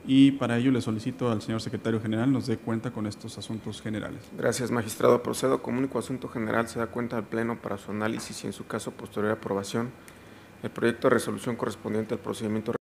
y para ello le solicito al señor secretario general nos dé cuenta con estos asuntos generales. Gracias, magistrado. Procedo como único asunto general. Se da cuenta al Pleno para su análisis y, en su caso, posterior aprobación, el proyecto de resolución correspondiente al procedimiento